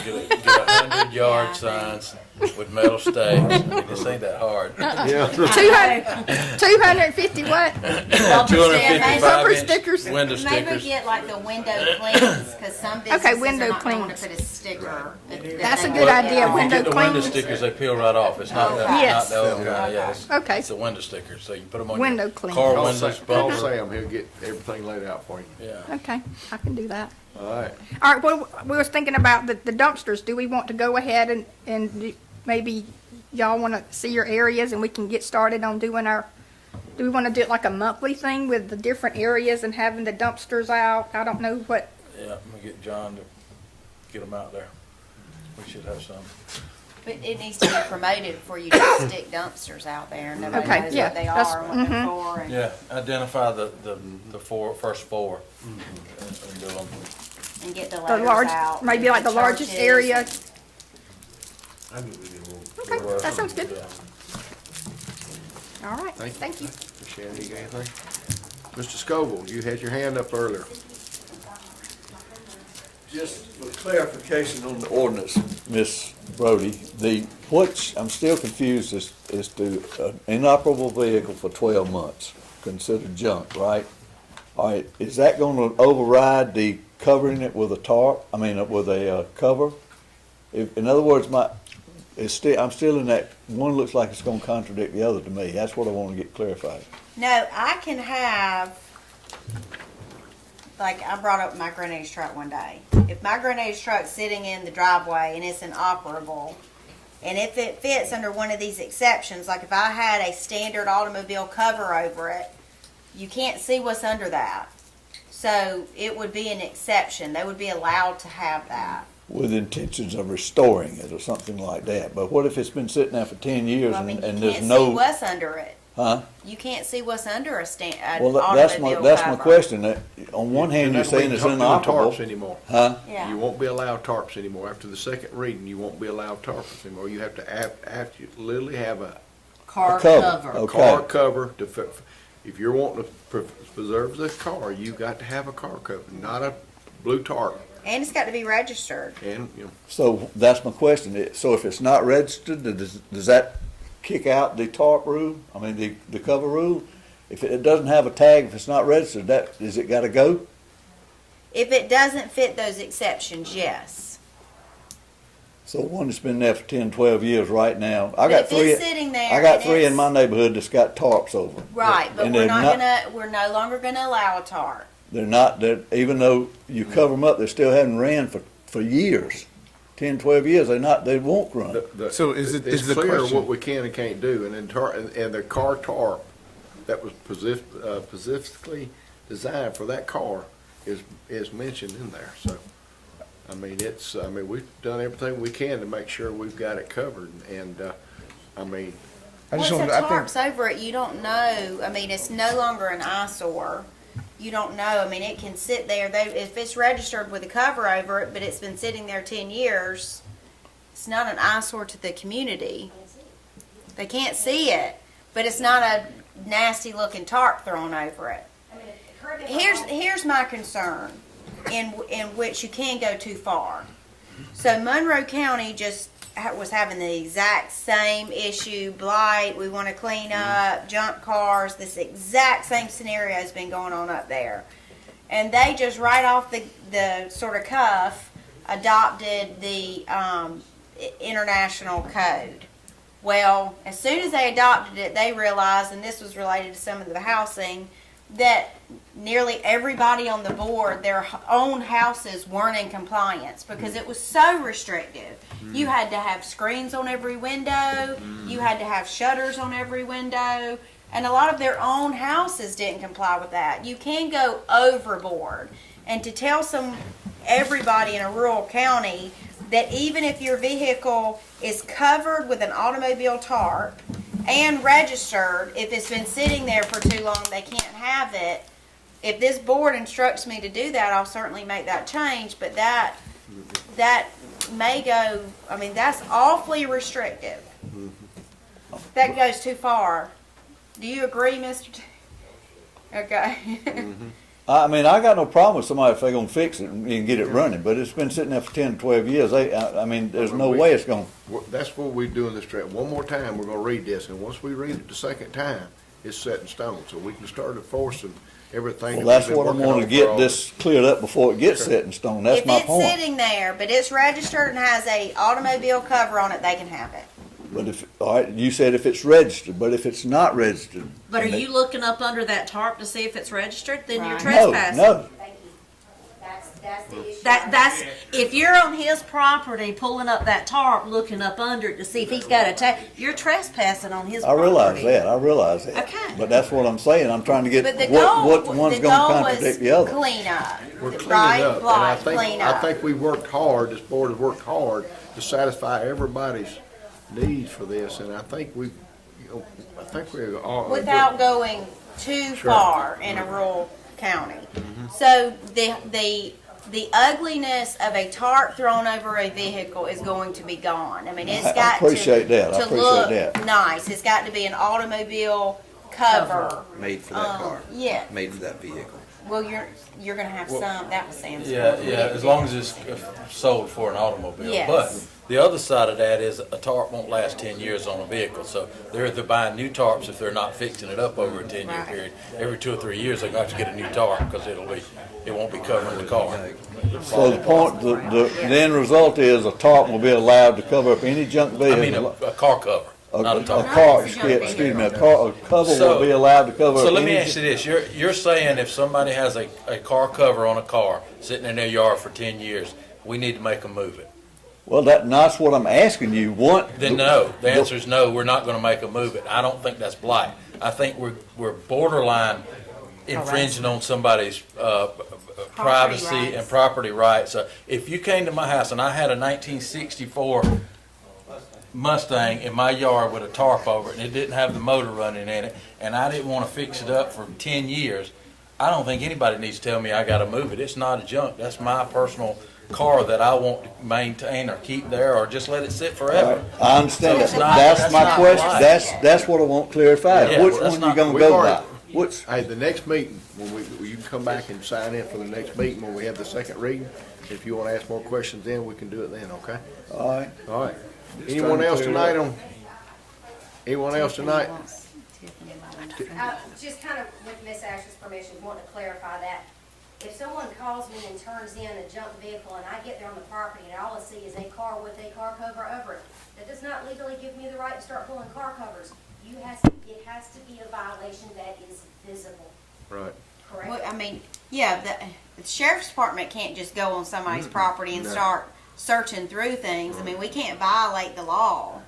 Get 100-yard Yeah. signs with metal stakes. I mean, this ain't that hard. Yeah. 250 what? Bumper 255-inch stickers? window Maybe stickers. get like the window cleans, because some businesses window are not going to cleans. put a sticker. that That's they a good want. idea, If you window get the window cleans. stickers, they peel right off. It's not that, Yes. not the old guy, yeah. Okay. It's the window stickers, so you put them on Window your clean. car Call windows, Call bumper. Sam, he'll get everything laid out for you. Yeah. Okay, I can do that. All right. All right, well, we was thinking about the dumpsters. Do we want to go ahead and maybe y'all want to see your areas and we can get started on doing do we want to do it like a monthly thing with the different areas and having the dumpsters out? I don't know what, Yeah, I'm gonna get John to get them out there. We should have some. But it needs to be promoted for you to stick dumpsters out there. Nobody Okay, knows yeah, what they that's- are and what they're for. And, Yeah, identify the first four and do them. and get the the letters large, out. maybe like the largest churches. area? I think we can move. Okay, that sounds good. Yeah. All right, thank you. Shannon, you got anything? Mr. Scoville, you had your hand up earlier. Just for clarification on the ordinance, Ms. Brody, I'm still confused as to an inoperable vehicle for 12 months, considered junk, right? All right, is that gonna override the covering it with a tarp, with a cover? In other words, I'm still in that, one looks like it's gonna contradict the other to me. That's what I wanna get clarified. No, I can have, like, I brought up my grenade truck one day. If my grenade truck's sitting in the driveway and it's inoperable, and if it fits under one of these exceptions, like if I had a standard automobile cover over it, you can't see what's under that. So it would be an exception. They would be allowed to have that. With intentions of restoring it or something like that. But what if it's been sitting there for 10 years I mean, and you there's can't see no, what's under it. huh? You can't see what's under an Well, automobile that's my cover. question. On one hand, you're That's why saying you it's don't do inoperable. tarps anymore. Huh? Yeah. You won't be allowed tarps anymore. After the second reading, you won't be allowed tarps anymore. You have to literally have a Car cover. cover. Okay. car cover to, if you're wanting to preserve the car, you got to have a car cover, not a blue tarp. And it's got to be registered. And, you know, So that's my question. So if it's not registered, does that kick out the tarp rule? The cover rule? If it doesn't have a tag, if it's not registered, does it gotta go? If it doesn't fit those exceptions, yes. So one that's been there for 10, 12 years right now. I But got if three. it's sitting there I got and three in it's- my neighborhood that's got tarps over them. Right, but And we're they're we're no longer gonna allow a tarp. Even though you cover them up, they still haven't ran for years. 10, 12 years, they won't run. So is it's the clear question- what we can and can't do, and the car tarp that was specifically designed for that car is mentioned in there, so. We've done everything we can to make sure we've got it covered, and, Once a tarp's over it, you don't know, it's no longer an eyesore. You don't know, it can sit there, if it's registered with a cover over it, but it's been sitting there 10 years, it's not an eyesore to the community. They can't see it, but it's not a nasty looking tarp thrown over it. Here's my concern, in which you can go too far. So Monroe County just was having the exact same issue, blight, we want to clean up, junk cars, this exact same scenario has been going on up there. And they just right off the sort of cuff adopted the international code. Well, as soon as they adopted it, they realized, and this was related to some of the housing, that nearly everybody on the board, their own houses weren't in compliance because it was so restrictive. You had to have screens on every window, you had to have shutters on every window, and a lot of their own houses didn't comply with that. You can go overboard. And to tell everybody in a rural county that even if your vehicle is covered with an automobile tarp and registered, if it's been sitting there for too long, they can't have it. If this board instructs me to do that, I'll certainly make that change, but that may go, that's awfully restrictive. That goes too far. Do you agree, Mr. Okay. I mean, I got no problem with somebody if they're gonna fix it and get it running, but it's been sitting there for 10, 12 years. I mean, there's no way it's gonna. That's what we're doing this trip. One more time, we're gonna read this, and once we read it the second time, it's set in stone, so we can start enforcing everything. Well, that's what I want to get this cleared up before it gets set in stone. That's my point. If it's sitting there, but it's registered and has a automobile cover on it, they can have it. But if, all right, you said if it's registered, but if it's not registered. But are you looking up under that tarp to see if it's registered? Then you're Right. trespassing. No. Thank you. That's the issue. That's, if you're on his property pulling up that tarp, looking up under it to see if he's got a tag, you're trespassing on his I property. realize that. Okay. But that's what I'm saying. I'm trying to get But the what goal, one's the gonna goal contradict was the other. clean up. We're cleaning Right? up, and Blight, clean I up. think we worked hard, this board has worked hard to satisfy everybody's needs for this, and I think we're all. Without going too far in a rural county. So the ugliness of a tarp thrown over a vehicle is going to be gone. I mean, it's I got appreciate that. I to appreciate look that. nice. It's got to be an automobile cover. Made for that car. Yeah. Made for that vehicle. Well, you're gonna have some. That was Sam's. Yeah, point. yeah, as long as it's sold for an automobile. Yes. But the other side of that is a tarp won't last 10 years on a vehicle. So they're either buying new tarps if they're not fixing it up over a 10-year Right. period. Every 2 or 3 years, they're going to have to get a new tarp because it won't be covering the car. So the point, the end result is a tarp will be allowed to cover up any junk I mean, vehicle. a car cover, not a tarp. Excuse me, a cover will be allowed to cover up So any. let me ask you this, you're saying if somebody has a car cover on a car sitting in their yard for 10 years, we need to make them move it? Well, that's what I'm asking you. Then no, the answer is no, we're not gonna make them move it. I don't think that's blight. I think we're borderline infringing on somebody's, privacy and rights. property rights. If you came to my house and I had a 1964 Mustang in my yard with a tarp over it and it didn't have the motor running in it, and I didn't wanna fix it up for 10 years, I don't think anybody needs to tell me I gotta move it. It's not a junk. That's my personal car that I want to maintain or keep there or just let it sit forever. I understand So that. it's not- That's that's my not question. blight. That's what I want clarified. Yeah, Which that's one you not- gonna We've go already- by? Which, Hey, the next meeting, you can come back and sign in for the next meeting when we have the second reading. If you wanna ask more questions then, we can do it then, okay? all right. All right. Anyone else tonight anyone else tonight? Just kind of with Miss Ash's permission, want to clarify that. If someone calls me and turns in a junk vehicle and I get there on the property and all I see is a car with a car cover over it, that does not legally give me the right to start pulling car covers. It has to be a violation that is visible, Right. correct? Well, I mean, yeah, the sheriff's department can't just go on somebody's property and No. start searching through things. I mean, we can't violate the law.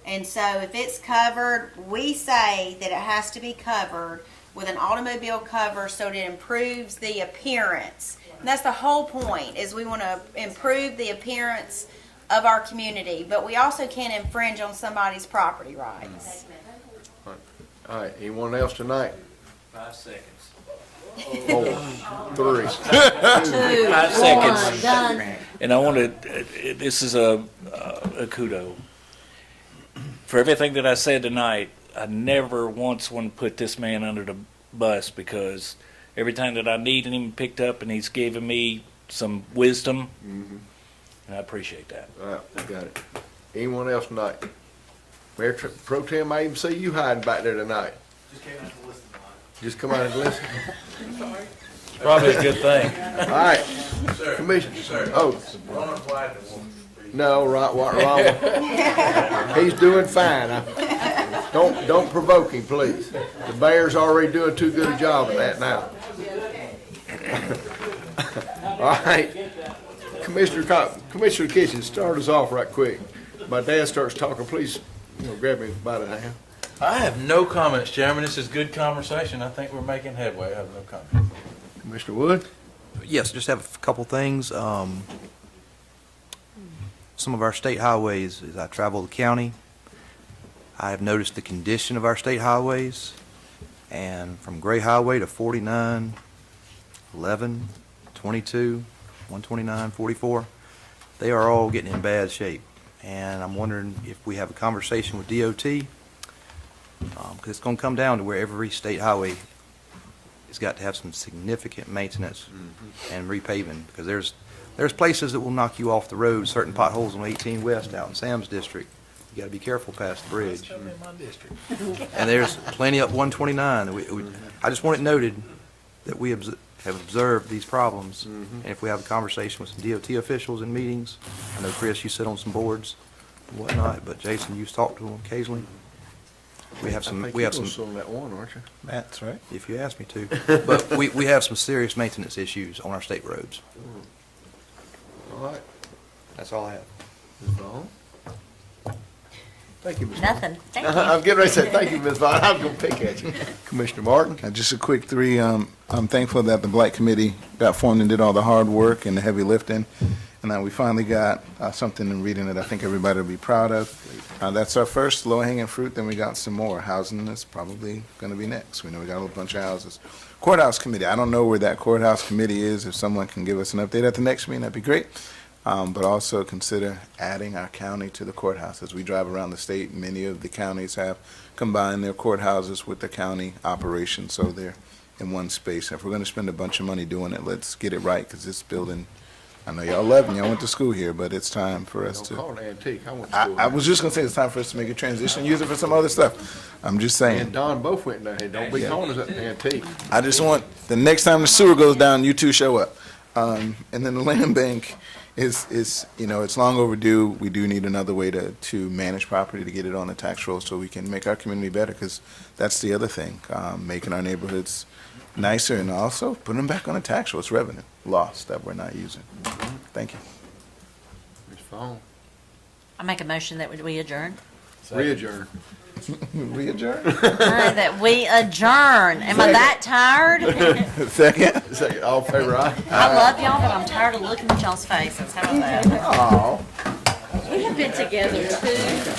And so if it's covered, we say that it has to be covered with an automobile cover so that it improves the appearance. And that's the whole point, is we want to improve the appearance of our community, but we also can't infringe on somebody's property rights. All right, anyone else tonight? 5 seconds. 4, 3. 5 seconds. Done. And I wanted, this is a kudo. For everything that I said tonight, I never once want to put this man under the bus, because every time that I need him picked up and he's given me some wisdom, and I appreciate that. All right, got it. Anyone else tonight? Mayor Pro Tem, I even see you hiding back there tonight. Just came out to listen to mine. Just come out and listen. It's probably a good thing. All right, Sir. Commissioner. Sir. Oh, Ron White won't be. no, right, what wrong? He's doing fine. Don't provoke him, please. The Bears already doing too good a job of that now. All right, Commissioner Kitchen, start us off right quick. My dad starts talking, please, grab me by the hand. I have no comments, Chairman. This is good conversation. I think we're making headway. I have no comments. Commissioner Wood? Yes, just have a couple things. Some of our state highways, as I travel the county, I have noticed the condition of our state highways, and from Gray Highway to 49, 11, 22, 129, 44, they are all getting in bad shape. And I'm wondering if we have a conversation with DOT Because it's going to come down to where every state highway has got to have some significant maintenance and repaving, because there's places that will knock you off the road, certain potholes on 18 West out in Sam's district. You got to be careful past the bridge. In my district. And there's plenty up 129. I just want it noted that we have observed these problems. And if we have a conversation with some DOT officials in meetings, I know, Chris, you sit on some boards and whatnot, but Jason, you've talked to them occasionally. We have some, I think you're also on that one, aren't you? That's right. if you ask me to. But we have some serious maintenance issues on our state roads. All right. That's all I have. Ms. Vaughn? Thank you, Ms. Vaughn. Nothing. Thank you. I'm getting ready to say thank you, Ms. Vaughn. I was going to pick at you. Commissioner Martin? Just a quick three. I'm thankful that the Blight Committee got formed and did all the hard work and the heavy lifting. And now we finally got something in reading that I think everybody will be proud of. That's our first low-hanging fruit. Then we got some more. Housing is probably going to be next. We know we got a whole bunch of houses. Courthouse Committee. I don't know where that Courthouse Committee is. If someone can give us an update at the next meeting, that'd be great. But also consider adding our county to the courthouse. As we drive around the state, many of the counties have combined their courthouses with the county operations, so they're in one space. If we're going to spend a bunch of money doing it, let's get it right, because this building, I know y'all love it, y'all went to school here, but it's time for us Don't to. call it antique. I went to school. I was just going to say it's time for us to make a transition, use it for some other stuff. I'm just Me saying. and Don both went down here. Don't be calling us antique. I just want, the next time the sewer goes down, you two show up. And then the land bank is, you know, it's long overdue. We do need another way to manage property, to get it on the tax roll so we can make our community better, because that's the other thing, making our neighborhoods nicer and also putting them back on the tax roll. It's revenue lost that we're not using. Thank you. Ms. Vaughn? I make a motion that we adjourn. Re-adjourn. We adjourn? That we adjourn. Am I that tired? Second? Second. All in favor, aye? I love y'all, but I'm tired of looking at y'all's faces. How about that? Aw. We have been together too.